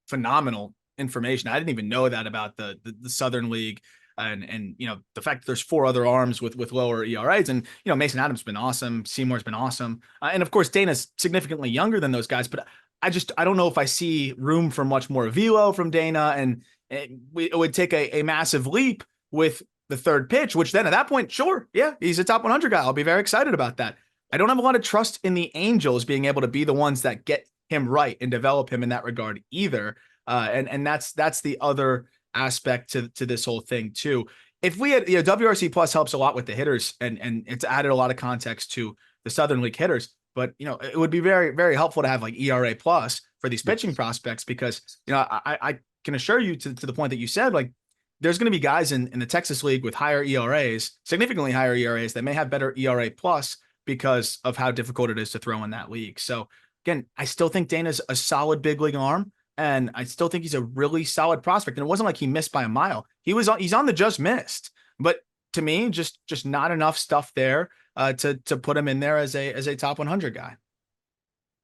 phenomenal information. I didn't even know that about the Southern League and the fact that there's 4 other arms with lower ERAs. And Mason Adams has been awesome. Seymour's been awesome. And of course, Dana's significantly younger than those guys, but I don't know if I see room for much more velo from Dana, and it would take a massive leap with the third pitch, which then at that point, sure, yeah, he's a top 100 guy. I'll be very excited about that. I don't have a lot of trust in the Angels being able to be the ones that get him right and develop him in that regard either. And that's the other aspect to this whole thing too. If we had, WRC plus helps a lot with the hitters and it's added a lot of context to the Southern League hitters, but it would be very, very helpful to have like ERA plus for these pitching prospects, because, I can assure you to the point that you said, like, there's going to be guys in the Texas League with higher ERAs, significantly higher ERAs, that may have better ERA plus because of how difficult it is to throw in that league. So again, I still think Dana's a solid big league arm, and I still think he's a really solid prospect. And it wasn't like he missed by a mile. He's on the just missed, but to me, just not enough stuff there to put him in there as a top 100 guy.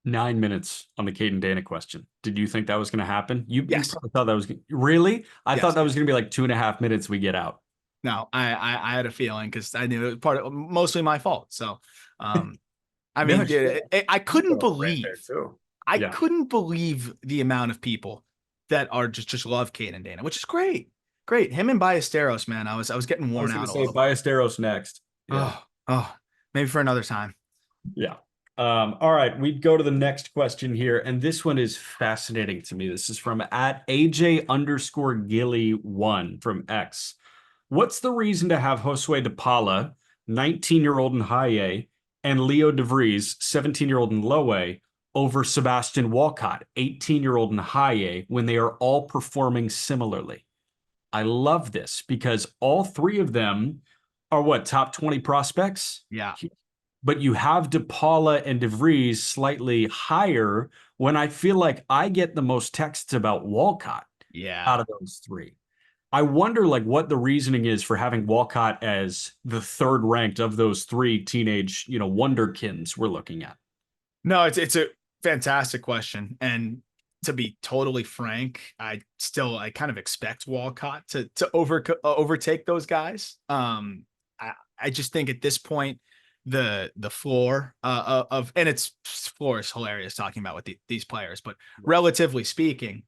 9 minutes on the Caden Dana question. Did you think that was going to happen? You Yes. probably thought that was really? I Yes. thought that was going to be like 2.5 minutes we get out. No, I had a feeling, because I knew it was mostly my fault. So, I mean, I couldn't believe, couldn't believe the amount of people that are just love Caden Dana, which is great. Great. Him and Ballesteros, man. I was getting worn out. I was going to say Ballesteros next. Yeah. Oh, maybe for another time. Yeah. All right, we go to the next question here, and this one is fascinating to me. This is from @AJ_Gilly1 from X. What's the reason to have Josue de Paula, 19-year-old in high A, and Leo de Vries, 17-year-old in low A, over Sebastian Walcott, 18-year-old in high A, when they are all performing similarly? I love this because all 3 of them are top 20 prospects? Yeah. But you have de Paula and de Vries slightly higher, when I feel like I get the most texts about Walcott out of those 3. I wonder what the reasoning is for having Walcott as the 3rd ranked of those 3 teenage, wonderkins we're looking at. No, it's a fantastic question. And to be totally frank, I kind of expect Walcott to overtake those guys. I just think at this point, the floor of, and it's floor is hilarious talking about with these players, but relatively speaking,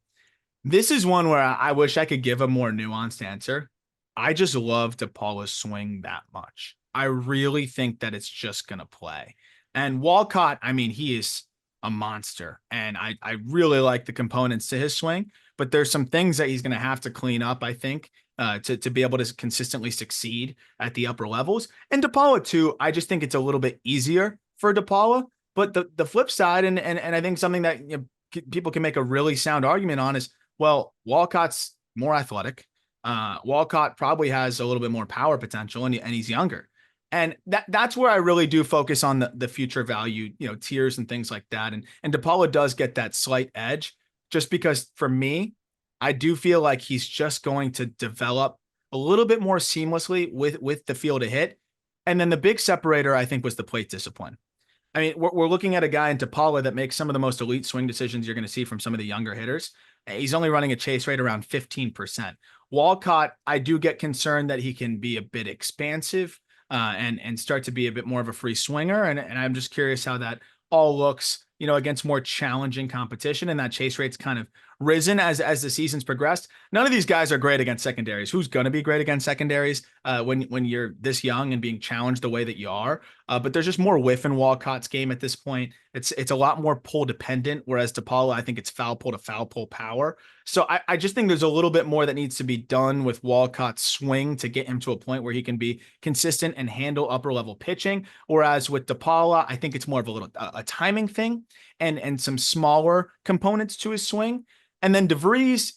this is one where I wish I could give a more nuanced answer. I just love DePaula's swing that much. I really think that it's just going to play. And Walcott, I mean, he is a monster. And I really like the components to his swing, but there's some things that he's going to have to clean up, I think, to be able to consistently succeed at the upper levels. And DePaula, too, I just think it's a little bit easier for DePaula. But the flip side, and I think something that people can make a really sound argument on is, well, Walcott's more athletic. Walcott probably has a little bit more power potential, and he's younger. And that's where I really do focus on the future value, tiers and things like that. And DePaula does get that slight edge just because for me, I do feel like he's just going to develop a little bit more seamlessly with the feel to hit. And then the big separator, I think, was the plate discipline. I mean, we're looking at a guy in DePaula that makes some of the most elite swing decisions you're going to see from some of the younger hitters. He's only running a chase rate around 15%. Walcott, I do get concerned that he can be a bit expansive and start to be a bit more of a free swinger. And I'm just curious how that all looks, against more challenging competition. And that chase rate's kind of risen as the season's progressed. None of these guys are great against secondaries. Who's going to be great against secondaries when you're this young and being challenged the way that you are? But there's just more whiff in Walcott's game at this point. It's a lot more pull dependent, whereas DePaula, I think it's foul pull to foul pull power. So I just think there's a little bit more that needs to be done with Walcott's swing to get him to a point where he can be consistent and handle upper level pitching. Whereas with DePaula, I think it's more of a timing thing and some smaller components to his swing. And then DeVries,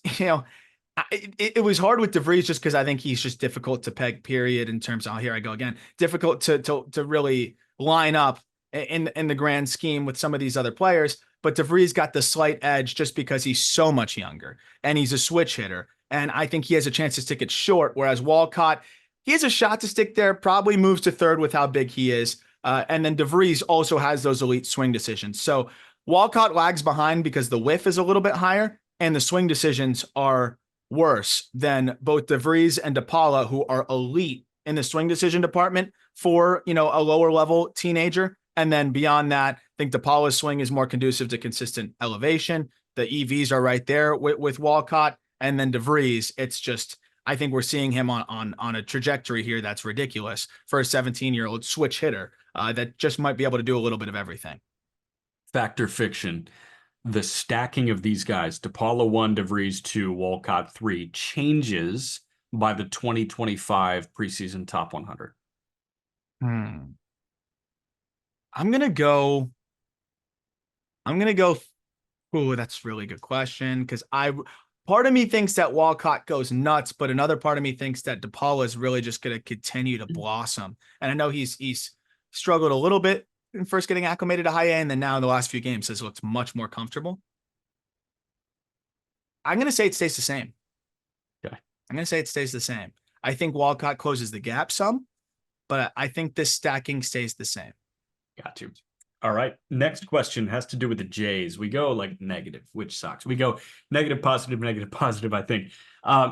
it was hard with DeVries just because I think he's just difficult to peg, period, in terms of, here I go again, difficult to really line up in the grand scheme with some of these other players. But DeVries got the slight edge just because he's so much younger and he's a switch hitter. And I think he has a chance to stick it short, whereas Walcott, he has a shot to stick there, probably moves to third with how big he is. And then DeVries also has those elite swing decisions. So Walcott lags behind because the whiff is a little bit higher and the swing decisions are worse than both DeVries and DePaula, who are elite in the swing decision department for, a lower level teenager. And then beyond that, I think DePaula's swing is more conducive to consistent elevation. The EVs are right there with Walcott. And then DeVries, it's just, I think we're seeing him on a trajectory here that's ridiculous for a 17-year-old switch hitter that just might be able to do a little bit of everything. Fact or fiction? The stacking of these guys, DePaula 1, DeVries 2, Walcott 3, changes by the 2025 preseason top 100. I'm going to go. Oh, that's a really good question. Because part of me thinks that Walcott goes nuts, but another part of me thinks that DePaula is really just going to continue to blossom. And I know he's struggled a little bit in first getting acclimated to high A, and then now in the last few games has looked much more comfortable. I'm going to say it stays the same. Okay. I'm going to say it stays the same. I think Walcott closes the gap some, but I think this stacking stays the same. Got you. All right. Next question has to do with the Jays. We go like negative, which sucks. We go negative, positive, I think.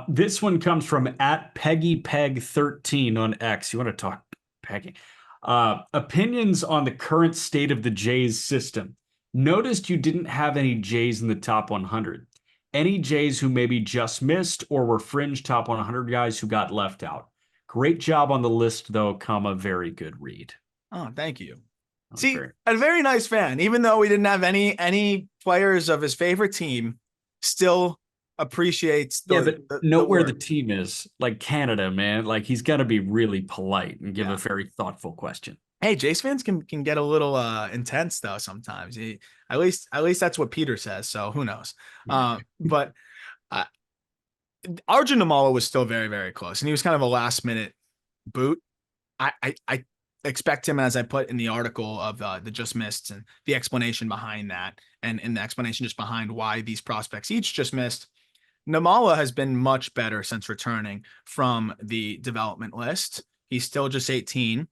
This one comes from @PeggyPeg13 on X. You want to talk Peggy? Opinions on the current state of the Jays system. Noticed you didn't have any Jays in the top 100. Any Jays who maybe just missed or were fringe top 100 guys who got left out. Great job on the list, though, very good read. Oh, thank you. See, a very nice fan, even though we didn't have any players of his favorite team, still appreciates note where the team is, like Canada, man. Like he's got to be really polite and give a very thoughtful question. Hey, Jays fans can get a little intense though sometimes. At least that's what Peter says. So who knows? But Arjun Namala was still very, very close, and he was kind of a last minute boot. I expect him, as I put in the article of the just missed and the explanation behind that, and the explanation just behind why these prospects each just missed. Namala has been much better since returning from the development list. He's still just 18,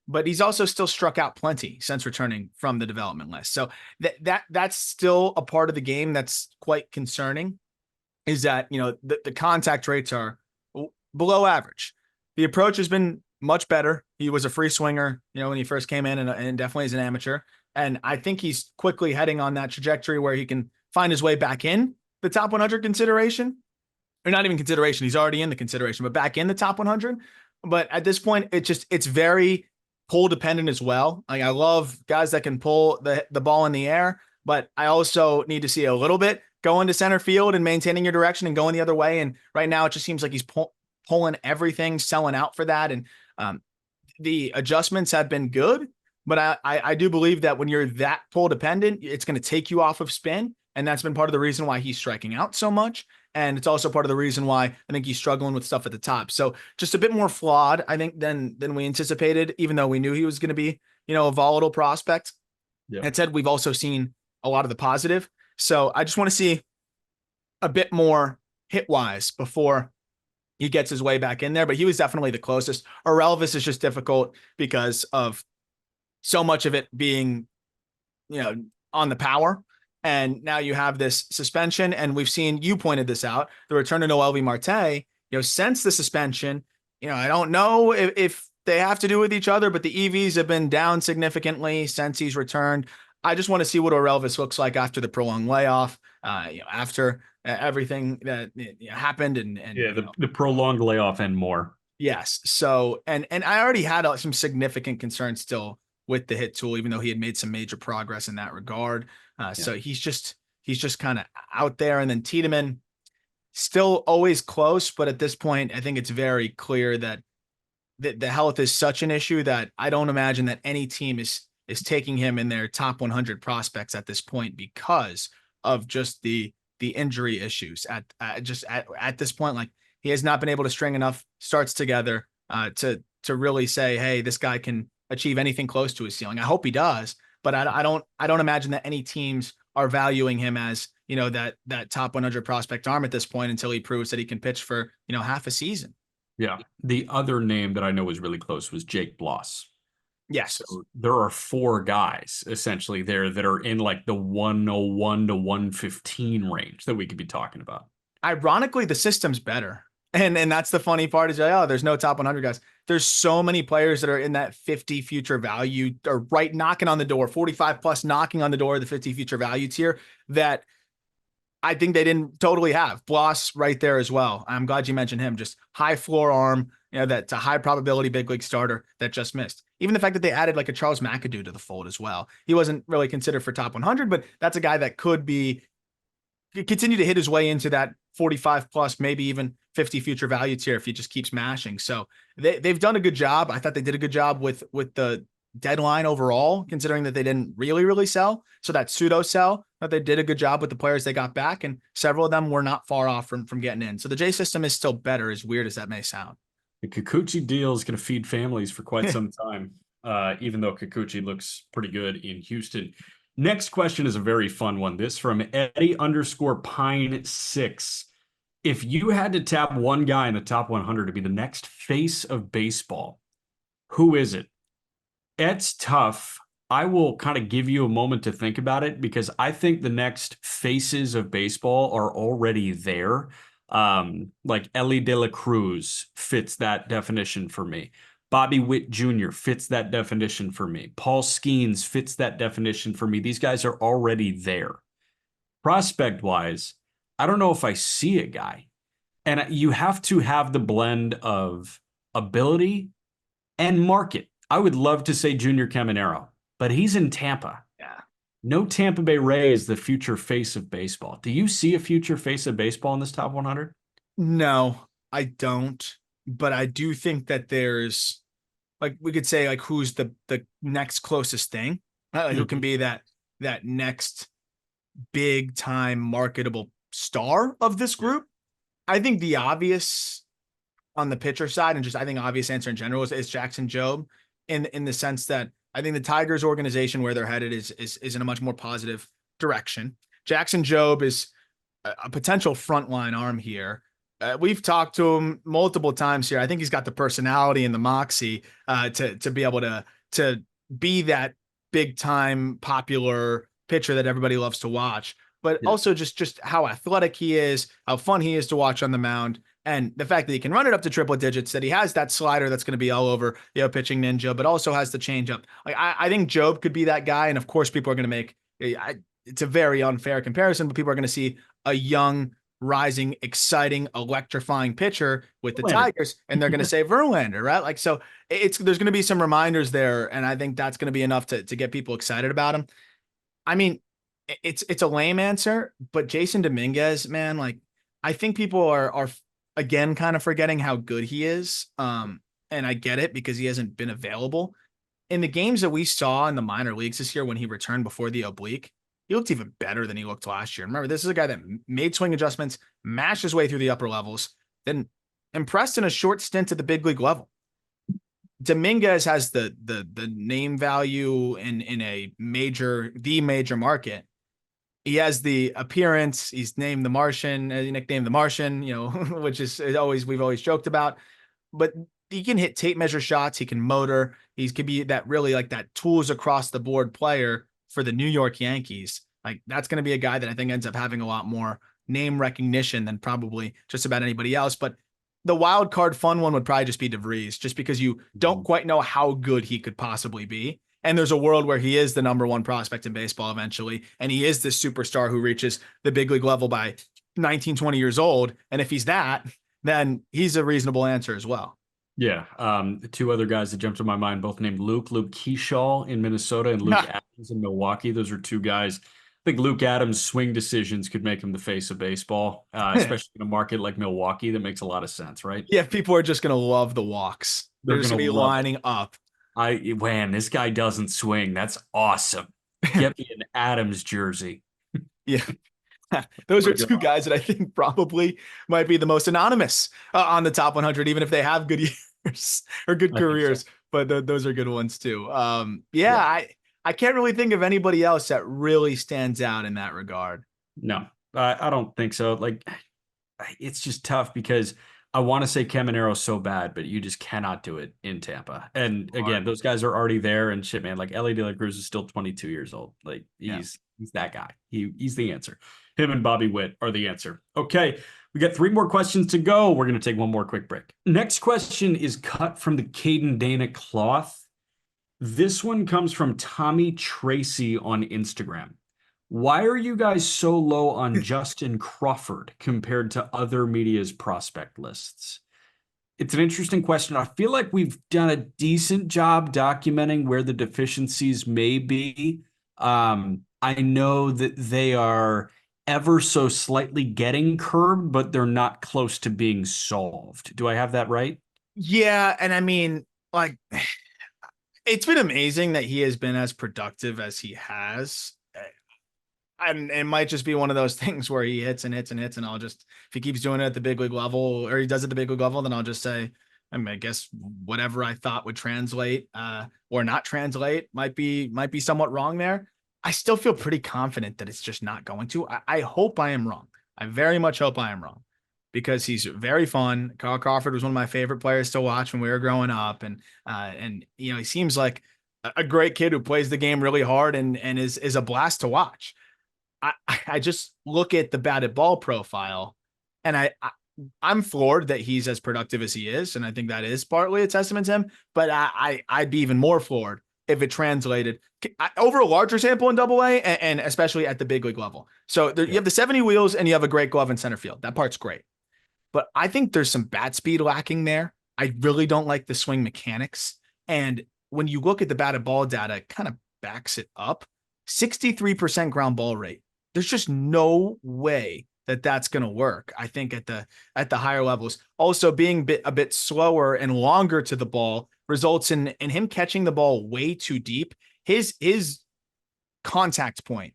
but he's also still struck out plenty since returning from the development list. So that's still a part of the game that's quite concerning, is that, the contact rates are below average. The approach has been much better. He was a free swinger, when he first came in, and definitely as an amateur. And I think he's quickly heading on that trajectory where he can find his way back in the top 100 consideration, or not even consideration. He's already in the consideration, but back in the top 100. But at this point, it's very pull dependent as well. Like, I love guys that can pull the ball in the air, but I also need to see a little bit going to center field and maintaining your direction and going the other way. And right now, it just seems like he's pulling everything, selling out for that. And the adjustments have been good, but I do believe that when you're that pull dependent, it's going to take you off of spin. And that's been part of the reason why he's striking out so much. And it's also part of the reason why I think he's struggling with stuff at the top. So just a bit more flawed, I think, than we anticipated, even though we knew he was going to be, a volatile prospect. Yeah. That said, we've also seen a lot of the positive. So I just want to see a bit more hit wise before he gets his way back in there. But he was definitely the closest. Orelvis is just difficult because of so much of it being, on the power. And now you have this suspension, and we've seen, you pointed this out, the return to Noelvi Marte, since the suspension, I don't know if they have to do with each other, but the EVs have been down significantly since he's returned. I just want to see what Orelvis looks like after the prolonged layoff, after everything that happened. And yeah, the prolonged layoff and more. Yes. So, and I already had some significant concerns still with the hit tool, even though he had made some major progress in that regard. So he's just kind of out there. And then Tiedemann, still always close, but at this point, I think it's very clear that the health is such an issue that I don't imagine that any team is taking him in their top 100 prospects at this point because of just the injury issues at this point. Like, he has not been able to string enough starts together to really say, hey, this guy can achieve anything close to his ceiling. I hope he does, but I don't imagine that any teams are valuing him as, that top 100 prospect arm at this point until he proves that he can pitch for, half a season. Yeah. The other name that I know was really close was Jake Bloss. Yes. So there are 4 guys essentially there that are in like the 101 to 115 range that we could be talking about. Ironically, the system's better. And that's the funny part is, there's no top 100 guys. There's so many players that are in that 50 future value, or right knocking on the door, 45 plus knocking on the door of the 50 future value tier, that I think they didn't totally have. Bloss right there as well. I'm glad you mentioned him. Just high floor arm, that's a high probability big league starter that just missed. Even the fact that they added like a Charles McAdoo to the fold as well. He wasn't really considered for top 100, but that's a guy that could continue to hit his way into that 45 plus, maybe even 50 future value tier if he just keeps mashing. So they've done a good job. I thought they did a good job with the deadline overall, considering that they didn't really sell. So that pseudo sell, that they did a good job with the players they got back, and several of them were not far off from getting in. So the J system is still better, as weird as that may sound. The Kikuchi deal is going to feed families for quite some time, even though Kikuchi looks pretty good in Houston. Next question is a very fun one. This from Eddie_Pine6. If you had to tap one guy in the top 100 to be the next face of baseball, who is it? It's tough. I will kind of give you a moment to think about it because I think the next faces of baseball are already there. Like Ellie De La Cruz fits that definition for me. Bobby Witt Jr. fits that definition for me. Paul Skeens fits that definition for me. These guys are already there. Prospect-wise, I don't know if I see a guy. And you have to have the blend of ability and market. I would love to say Junior Caminero, but he's in Tampa. Yeah. No Tampa Bay Ray is the future face of baseball. Do you see a future face of baseball in this top 100? No, I don't. But I do think that there's, like, we could say, like, who's the next closest thing, who can be that next big time marketable star of this group. I think the obvious on the pitcher side, and just I think obvious answer in general is Jackson Jobe, in the sense that I think the Tigers organization, where they're headed, is in a much more positive direction. Jackson Jobe is a potential frontline arm here. We've talked to him multiple times here. I think he's got the personality and the moxie to be able to be that big time popular pitcher that everybody loves to watch. But also just how athletic he is, how fun he is to watch on the mound. And the fact that he can run it up to triple digits, that he has that slider that's going to be all over, pitching ninja, but also has the changeup. Like I think Job could be that guy. And of course, people are going to make it's a very unfair comparison, but people are going to see a young, rising, exciting, electrifying pitcher with the Verlander. Tigers, and they're going to say Verlander, right? Like so, there's going to be some reminders there, and I think that's going to be enough to get people excited about him. I mean, it's a lame answer, but Jason Dominguez, man, like I think people are again kind of forgetting how good he is. And I get it because he hasn't been available. In the games that we saw in the minor leagues this year when he returned before the oblique, he looked even better than he looked last year. Remember, this is a guy that made swing adjustments, mashed his way through the upper levels, then impressed in a short stint at the big league level. Dominguez has the name value in the major market. He has the appearance. He's named the Martian, nicknamed the Martian, which is always we've always joked about. But he can hit tape measure shots. He can motor. He could be that really like that tools across the board player for the New York Yankees. Like that's going to be a guy that I think ends up having a lot more name recognition than probably just about anybody else. But the wild card fun one would probably just be Vries, just because you don't quite know how good he could possibly be. And there's a world where he is the number one prospect in baseball eventually. And he is this superstar who reaches the big league level by 19, 20 years old. And if he's that, then he's a reasonable answer as well. Yeah. The two other guys that jumped to my mind, both named Luke Keyshaw in Minnesota and Luke Adams in Milwaukee. Those are two guys. I think Luke Adams' swing decisions could make him the face of baseball, especially in a market like Milwaukee. That makes a lot of sense, right? Yeah, people are just going to love the walks. They're just going to be lining up. Man, this guy doesn't swing. That's awesome. Get me an Adams jersey. Yeah. Those are two guys that I think probably might be the most anonymous on the top 100, even if they have good years or good careers. So. But those are good ones too. I can't really think of anybody else that really stands out in that regard. No, I don't think so. Like, it's just tough because I want to say Caminero so bad, but you just cannot do it in Tampa. And again, those guys are already there and shit, man. Like Ellie De La Cruz is still 22 years old. Like he's that guy. He's the answer. Him and Bobby Witt are the answer. Okay, we got 3 more questions to go. We're going to take one more quick break. Next question is cut from the Caden Dana cloth. This one comes from Tommy Tracy on Instagram. Why are you guys so low on Justin Crawford compared to other media's prospect lists? It's an interesting question. I feel like we've done a decent job documenting where the deficiencies may be. I know that they are ever so slightly getting curbed, but they're not close to being solved. Do I have that right? Yeah, and I mean, like, it's been amazing that he has been as productive as he has. And it might just be one of those things where he hits and hits and hits, and I'll just, if he keeps doing it at the big league level, or he does it at the big league level, then I'll just say, I guess whatever I thought would translate or not translate might be somewhat wrong there. I still feel pretty confident that it's just not going to. I hope I am wrong. I very much hope I am wrong, because he's very fun. Carl Crawford was one of my favorite players to watch when we were growing up, and he seems like a great kid who plays the game really hard and is a blast to watch. I just look at the batted ball profile, and I'm floored that he's as productive as he is, and I think that is partly a testament to him. But I'd be even more floored if it translated over a larger sample in Double-A, and especially at the big league level. So you have the 70 wheels, and you have a great glove in center field. That part's great, but I think there's some bat speed lacking there. I really don't like the swing mechanics, and when you look at the batted ball data, it kind of backs it up. 63% ground ball rate. There's just no way that that's going to work. I think at the higher levels, also being a bit slower and longer to the ball results in him catching the ball way too deep. His contact point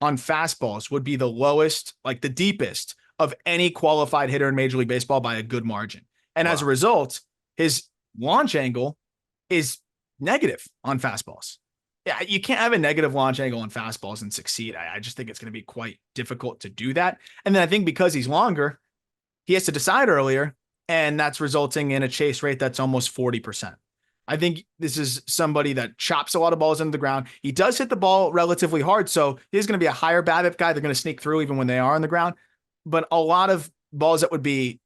on fastballs would be the lowest, like the deepest of any qualified hitter in Major League Baseball by a good margin. And as a result, his launch angle is negative on fastballs. Yeah, you can't have a negative launch angle on fastballs and succeed. I just think it's going to be quite difficult to do that. And then I think because he's longer, he has to decide earlier, and that's resulting in a chase rate that's almost 40%. I think this is somebody that chops a lot of balls into the ground. He does hit the ball relatively hard, so he's going to be a higher BABIP guy. They're going to sneak through even when they are on the ground. But a lot of balls that would be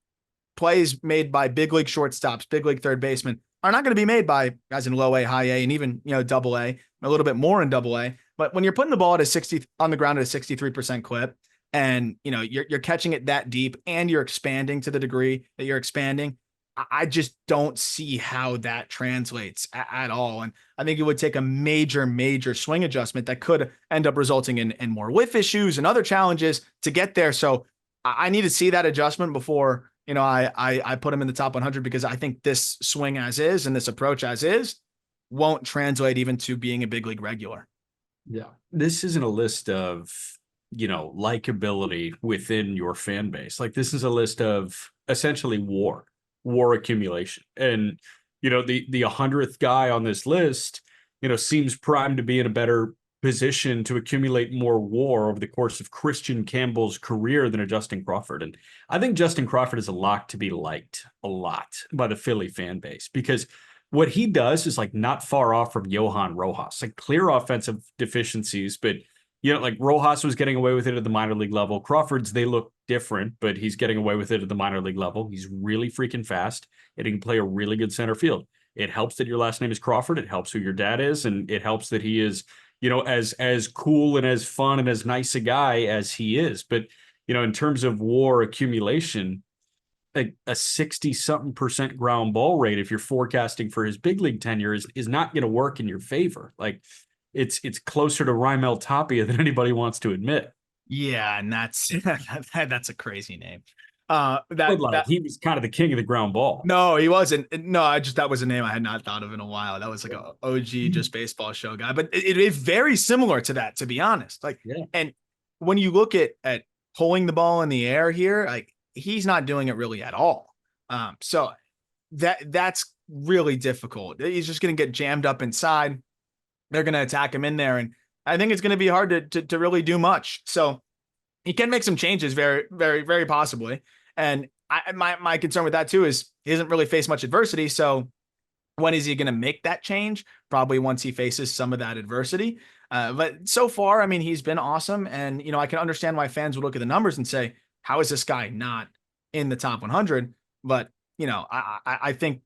plays made by big league shortstops, big league third basemen are not going to be made by guys in low A, high A, and even, double A, a little bit more in double A. But when you're putting the ball at a 60 on the ground at a 63% clip, and you're catching it that deep, and you're expanding to the degree that you're expanding, I just don't see how that translates at all. And I think it would take a major swing adjustment that could end up resulting in more whiff issues and other challenges to get there. So I need to see that adjustment before, I put him in the top 100, because I think this swing as is and this approach as is won't translate even to being a big league regular. Yeah. This isn't a list of, likability within your fan base. Like, this is a list of essentially war accumulation. And, the 100th guy on this list, seems primed to be in a better position to accumulate more war over the course of Christian Campbell's career than a Justin Crawford. And I think Justin Crawford is a lock to be liked a lot by the Philly fan base, because what he does is like not far off from Johan Rojas, like clear offensive deficiencies, but like Rojas was getting away with it at the minor league level. Crawford's, they look different, but he's getting away with it at the minor league level. He's really freaking fast, and he can play a really good center field. It helps that your last name is Crawford. It helps who your dad is, and it helps that he is, as cool and as fun and as nice a guy as he is. But, in terms of WAR accumulation, a 60-something% ground ball rate, if you're forecasting for his big league tenure, is not going to work in your favor. Like, it's closer to Raimel Tapia than anybody wants to admit. Yeah, and that's that's a crazy name. He was kind of the king of the ground ball. No, he wasn't. No, that was a name I had not thought of in a while. That was like a OG just baseball show guy, but it is very similar to that, to be honest. Like, yeah. And when you look at pulling the ball in the air here, like, he's not doing it really at all. So that's really difficult. He's just going to get jammed up inside. They're going to attack him in there, and I think it's going to be hard to really do much. So he can make some changes, very, very, very possibly. And my concern with that too is he hasn't really faced much adversity. So when is he going to make that change? Probably once he faces some of that adversity. But so far, I mean, he's been awesome. And, I can understand why fans would look at the numbers and say, how is this guy not in the top 100? But, I think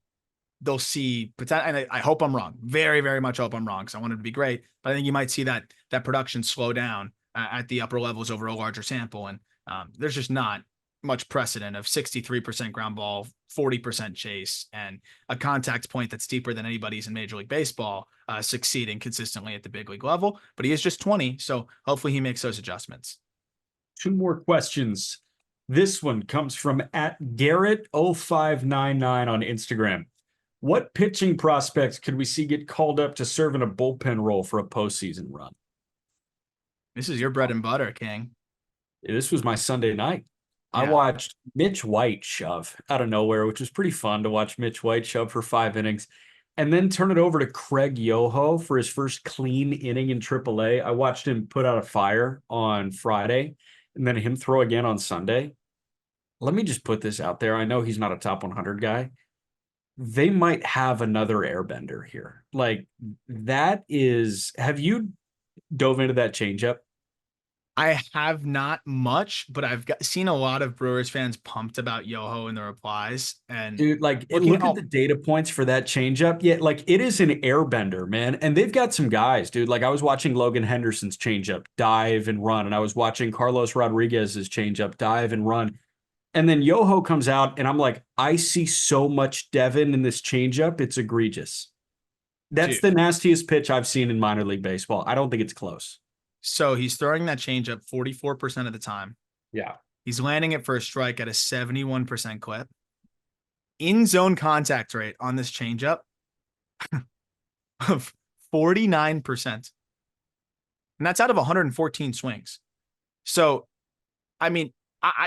they'll see potential. And I hope I'm wrong. Very, very much hope I'm wrong, because I want him to be great. But I think you might see that production slow down at the upper levels over a larger sample. And there's just not much precedent of 63% ground ball, 40% chase, and a contact point that's deeper than anybody's in Major League Baseball succeeding consistently at the big league level. But he is just 20, so hopefully he makes those adjustments. Two more questions. This one comes from @Garrett0599 on Instagram. What pitching prospects could we see get called up to serve in a bullpen role for a postseason run? This is your bread and butter, King. This was my Sunday night. Yeah. I watched Mitch White shove out of nowhere, which was pretty fun to watch Mitch White shove for 5 innings, and then turn it over to Craig Yoho for his first clean inning in AAA. I watched him put out a fire on Friday, and then him throw again on Sunday. Let me just put this out there. I know he's not a top 100 guy. They might have another airbender here. Like, that is, have you dove into that changeup? I have not much, but I've seen a lot of Brewers fans pumped about Yoho in the replies. And dude, like, look at the data points for that changeup. Yeah, like, it is an airbender, man. And they've got some guys, dude. Like, I was watching Logan Henderson's changeup dive and run, and I was watching Carlos Rodriguez's changeup dive and run. And then Yoho comes out, and I'm like, I see so much Devin in this changeup. It's egregious. That's the nastiest pitch I've seen in minor league baseball. I don't think it's close. So he's throwing that changeup 44% of the time. Yeah. He's landing it for a strike at a 71% clip. In zone contact rate on this changeup of 49%. And that's out of 114 swings. So, I mean,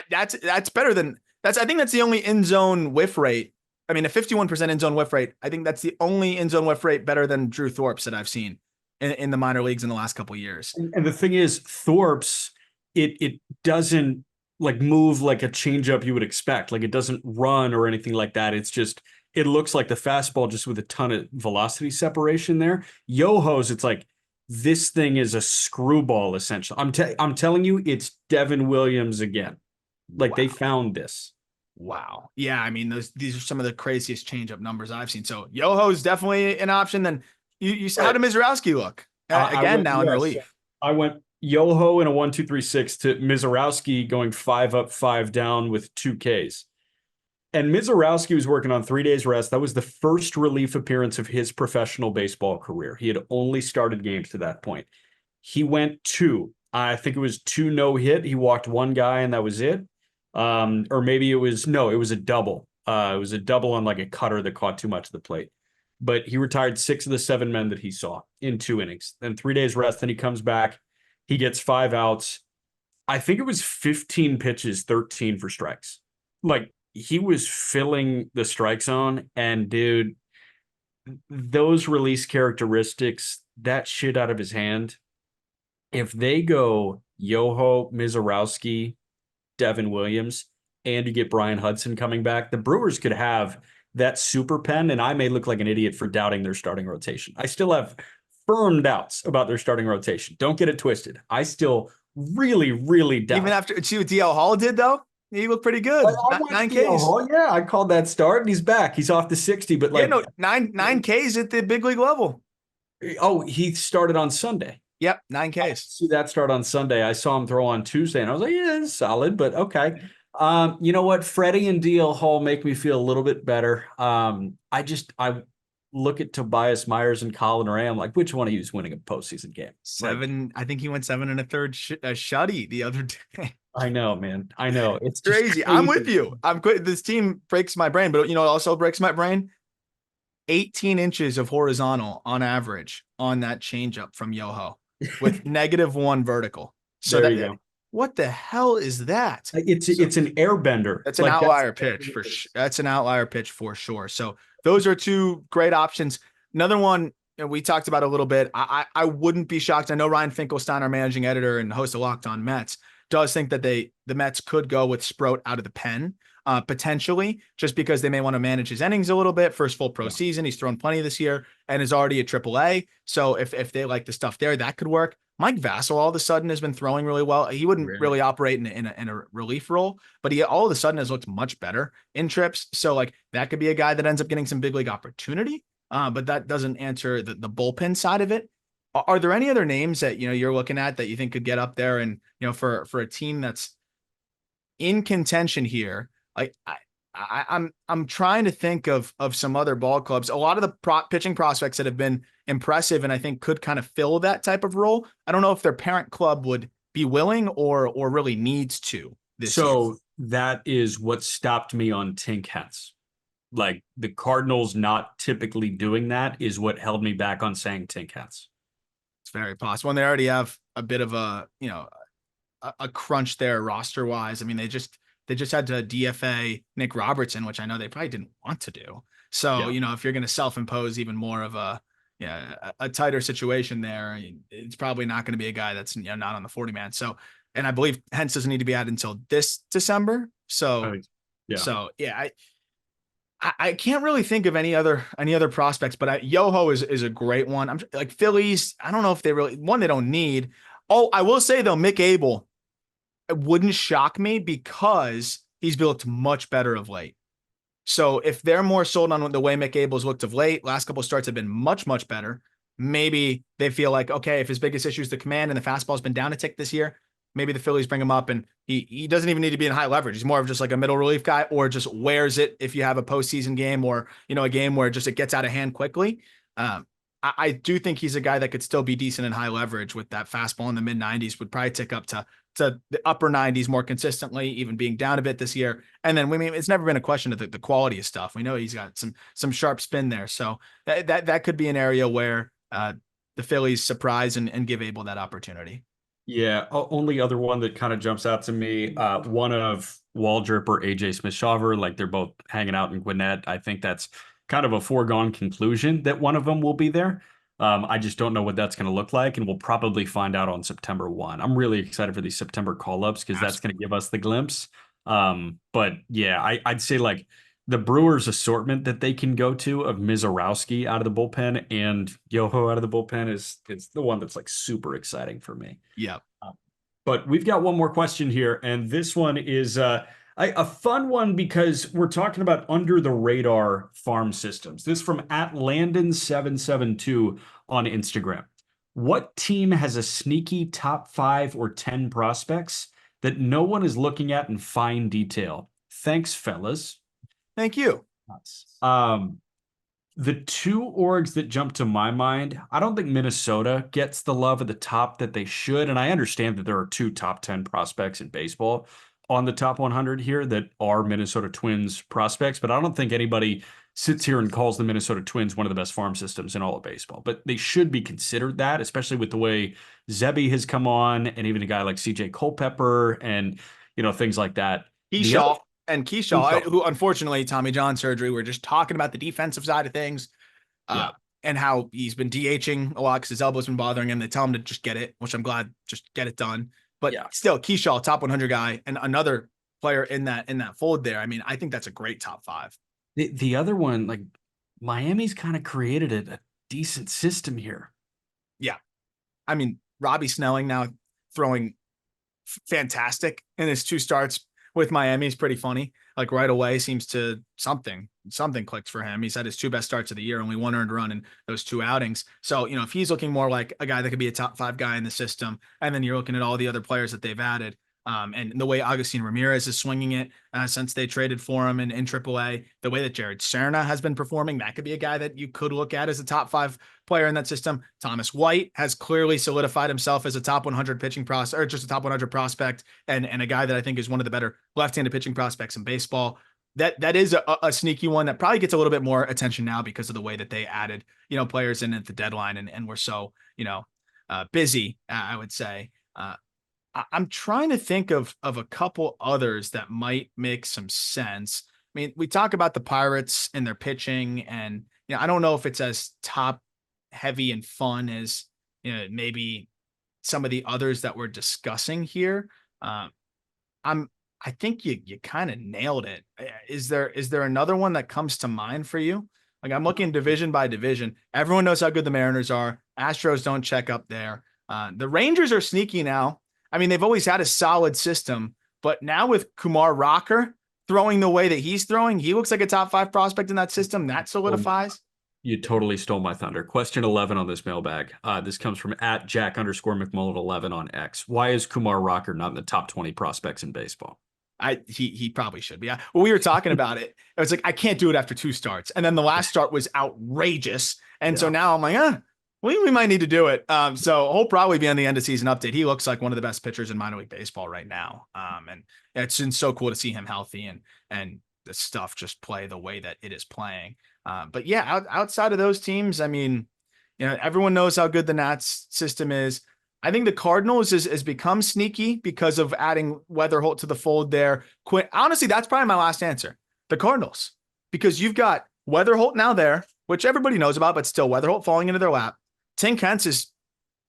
that's better than that's. I think that's the only in zone whiff rate. I mean, a 51% in zone whiff rate. I think that's the only in zone whiff rate better than Drew Thorpe's that I've seen in the minor leagues in the last couple of years. And the thing is, Thorpe's, it doesn't like move like a changeup you would expect. Like, it doesn't run or anything like that. It's just, it looks like the fastball just with a ton of velocity separation there. Yoho's, it's like, this thing is a screwball essentially. I'm telling you, it's Devin Williams again. Like, wow. They found this. Wow. Yeah, I mean these are some of the craziest changeup numbers I've seen. So Yoho's definitely an option. Then you how Right. did Mizrowski look? I Again went, now in yes. relief. I went Yoho in a 1-2-3-6 to Mizorowski going 5 up, 5 down with 2 Ks. And Mizorowski was working on 3 days rest. That was the first relief appearance of his professional baseball career. He had only started games to that point. He went two. I think it was two no hit. He walked one guy and that was it. Or maybe it was no, it was a double. It was a double on like a cutter that caught too much of the plate. But he retired 6 of the 7 men that he saw in 2 innings. Then 3 days rest. Then he comes back. He gets 5 outs. I think it was 15 pitches, 13 for strikes. Like he was filling the strike zone. And dude, those release characteristics, that shit out of his hand, if they go Yoho, Mizorowski, Devin Williams, and you get Brian Hudson coming back, the Brewers could have that super pen, and I may look like an idiot for doubting their starting rotation. I still have firm doubts about their starting rotation. Don't get it twisted. I still really, really Even doubt. after see what DL Hall did though, he looked pretty I, good. I Nine watched DL Ks. Hall. Yeah, I called that start, and he's back. He's off to 60, but Yeah, like, no, nine Ks at the big league level. oh, he started on Sunday. Yep, 9 Ks. See that start on Sunday. I saw him throw on Tuesday, and I was like, yeah, it's solid, but okay. You know what? Freddie and DL Hall make me feel a little bit better. I look at Tobias Myers and Colin Ray. I'm like, which one of you is winning a postseason game? Like, Seven. I think he went 7 1/3 shutty the other day. I know, man. I know. It's just Crazy. I'm with crazy. you. I'm quit. This team breaks my brain, but you know, it also breaks my brain. 18 inches of horizontal on average on that changeup from Yoho with -1 vertical. So There that you go. what the hell is that? So It's an airbender. that's an Like that's outlier pitch that's an outlier pitch for sure. So those are two great options. Another one we talked about a little bit. I wouldn't be shocked. I know Ryan Finkelstein, our managing editor and host of Locked On Mets, does think that the Mets could go with Sproat out of the pen. Potentially, just because they may want to manage his innings a little bit. First full pro yeah. season, he's thrown plenty this year and is already at AAA. So if they like the stuff there, that could work. Mike Vassell all of a sudden has been throwing really well. He wouldn't really operate in a relief role, but he all of a sudden has looked much better in trips. So like that could be a guy that ends up getting some big league opportunity. But that doesn't answer the bullpen side of it. Are there any other names that you're looking at that you think could get up there and for a team that's in contention here? Like I'm trying to think of some other ball clubs. A lot of the pitching prospects that have been impressive and I think could kind of fill that type of role. I don't know if their parent club would be willing or really needs to this year. So that is what stopped me on Tink Hats. Like the Cardinals not typically doing that is what held me back on saying Tink Hats. It's very possible. And they already have a bit of a crunch there roster wise. I mean, they just had to DFA Nick Robertson, which I know they probably didn't want to do. So, Yeah. if you're going to self-impose even more of a tighter situation there, it's probably not going to be a guy that's not on the 40 man. So, and I believe Hence doesn't need to be out until this December. So, Yeah. yeah, I can't really think of any other prospects, but Yoho is a great one. I'm like Phillies. I don't know if they don't need. Oh, I will say though, Mick Abel, it wouldn't shock me because he's built much better of late. So if they're more sold on the way Mick Abel's looked of late, last couple of starts have been much, much better. Maybe they feel like, okay, if his biggest issue is the command and the fastball's been down a tick this year, maybe the Phillies bring him up and he doesn't even need to be in high leverage. He's more of just like a middle relief guy or just wears it if you have a postseason game or, a game where just it gets out of hand quickly. I do think he's a guy that could still be decent in high leverage with that fastball in the mid 90s, would probably tick up to the upper 90s more consistently, even being down a bit this year. And then it's never been a question of the quality of stuff. We know he's got some sharp spin there. So that could be an area where the Phillies surprise and give Abel that opportunity. Yeah. Only other one that kind of jumps out to me, one of Waldrop or AJ Smith-Shawver, like they're both hanging out in Gwinnett. I think that's kind of a foregone conclusion that one of them will be there. I just don't know what that's going to look like, and we'll probably find out on September 1. I'm really excited for these September call-ups because that's going to give us the glimpse. But yeah, I'd say like the Brewers assortment that they can go to of Mizorowski out of the bullpen and Yoho out of the bullpen it's the one that's like super exciting for me. Yeah. But we've got one more question here, and this one is A fun one because we're talking about under the radar farm systems. This from at Landon772 on Instagram. What team has a sneaky top 5 or 10 prospects that no one is looking at in fine detail? Thanks, fellas. Thank you. Um, the two orgs that jump to my mind, I don't think Minnesota gets the love at the top that they should. And I understand that there are two top 10 prospects in baseball on the top 100 here that are Minnesota Twins prospects, but I don't think anybody sits here and calls the Minnesota Twins one of the best farm systems in all of baseball. But they should be considered that, especially with the way Zebby has come on and even a guy like CJ Culpepper and, things like that. Keyshaw, who unfortunately Tommy John surgery. We're just talking about the defensive side of things, Yeah. and how he's been DHing a lot because his elbow's been bothering him. They tell him to just get it, which I'm glad, just get it done. But still, Keyshaw, top 100 guy, and another player in that fold there. I mean, I think that's a great top 5. The other one, like Miami's kind of created a decent system here. Yeah, I mean, Robbie Snelling now throwing fantastic in his 2 starts with Miami is pretty funny. Like right away seems to something clicks for him. He's had his 2 best starts of the year, only 1 earned run in those 2 outings. So, if he's looking more like a guy that could be a top 5 guy in the system, and then you're looking at all the other players that they've added, and the way Agustin Ramirez is swinging it since they traded for him in AAA, the way that Jared Serna has been performing, that could be a guy that you could look at as a top 5 player in that system. Thomas White has clearly solidified himself as a top 100 pitching prospect, or just a top 100 prospect, and a guy that I think is one of the better left-handed pitching prospects in baseball. That is a sneaky one that probably gets a little bit more attention now because of the way that they added, players in at the deadline, and we're so, busy, I would say. I'm trying to think of a couple others that might make some sense. I mean, we talk about the Pirates and their pitching, and I don't know if it's as top heavy and fun as maybe some of the others that we're discussing here. I think you kind of nailed it. Is there another one that comes to mind for you? Like, I'm looking division by division. Everyone knows how good the Mariners are. Astros don't check up there. The Rangers are sneaky now. I mean, they've always had a solid system, but now with Kumar Rocker throwing the way that he's throwing, he looks like a top 5 prospect in that system. That solidifies. You totally stole my thunder. Question 11 on this mailbag. This comes from at Jack_McMullen11 on X. Why is Kumar Rocker not in the top 20 prospects in baseball? He probably should be. When we were talking about it, it was like, I can't do it after 2 starts. And then the last start was outrageous. And so now I'm like, we might need to do it. So he'll probably be on the end of season update. He looks like one of the best pitchers in minor league baseball right now. And it's been so cool to see him healthy and the stuff just play the way that it is playing. But yeah, outside of those teams, I mean, everyone knows how good the Nats system is. I think the Cardinals has become sneaky because of adding Weatherholt to the fold there. Honestly, that's probably my last answer. The Cardinals, because you've got Weatherholt now there, which everybody knows about, but still Weatherholt falling into their lap. Tim Kentz is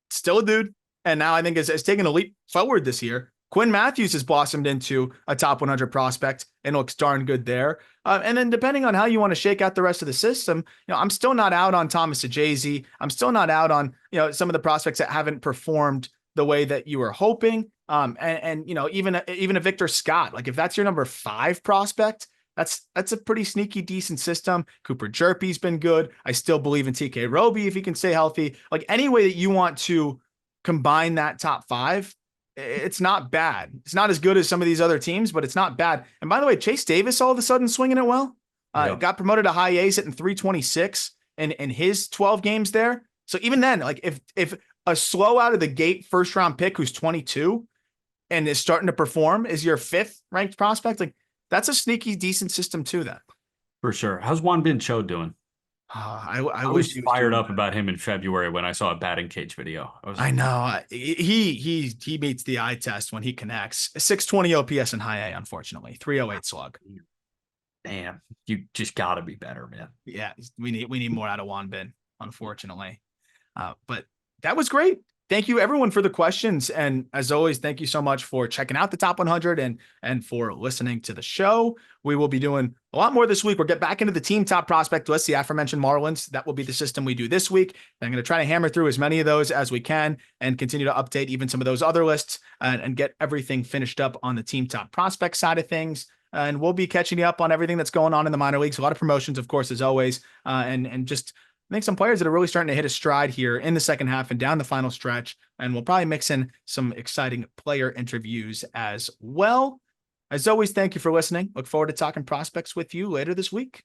still a dude, and now I think has taken a leap forward this year. Quinn Matthews has blossomed into a top 100 prospect and looks darn good there. And then depending on how you want to shake out the rest of the system, I'm still not out on Thomas Ajazi. I'm still not out on, some of the prospects that haven't performed the way that you were hoping. And even a Victor Scott, like if that's your number 5 prospect, that's a pretty sneaky, decent system. Cooper Jerpy's been good. I still believe in TK Roby if he can stay healthy. Like any way that you want to combine that top 5, it's not bad. It's not as good as some of these other teams, but it's not bad. And by the way, Chase Davis all of a sudden swinging it well. Got promoted to high A's hitting 326 in his 12 games there. So even then, like if a slow out of the gate first round pick who's 22 and is starting to perform is your 5th ranked prospect, like that's a sneaky, decent system too. That for sure. How's Juan Bin Cho doing? I was fired up about him in February when I saw a batting cage video. I know he meets the eye test when he connects. 620 OPS in high A, unfortunately 308 slug. Damn, you just got to be better, man. Yeah, we need more out of Juan Bin, unfortunately. But that was great. Thank you everyone for the questions. And as always, thank you so much for checking out the top 100 and for listening to the show. We will be doing a lot more this week. We'll get back into the team top prospect list, the aforementioned Marlins. That will be the system we do this week. I'm going to try to hammer through as many of those as we can and continue to update even some of those other lists and get everything finished up on the team top prospect side of things. and we'll be catching you up on everything that's going on in the minor leagues. A lot of promotions, of course, as always, and just I think some players that are really starting to hit a stride here in the second half and down the final stretch. And we'll probably mix in some exciting player interviews as well. As always, thank you for listening. Look forward to talking prospects with you later this week.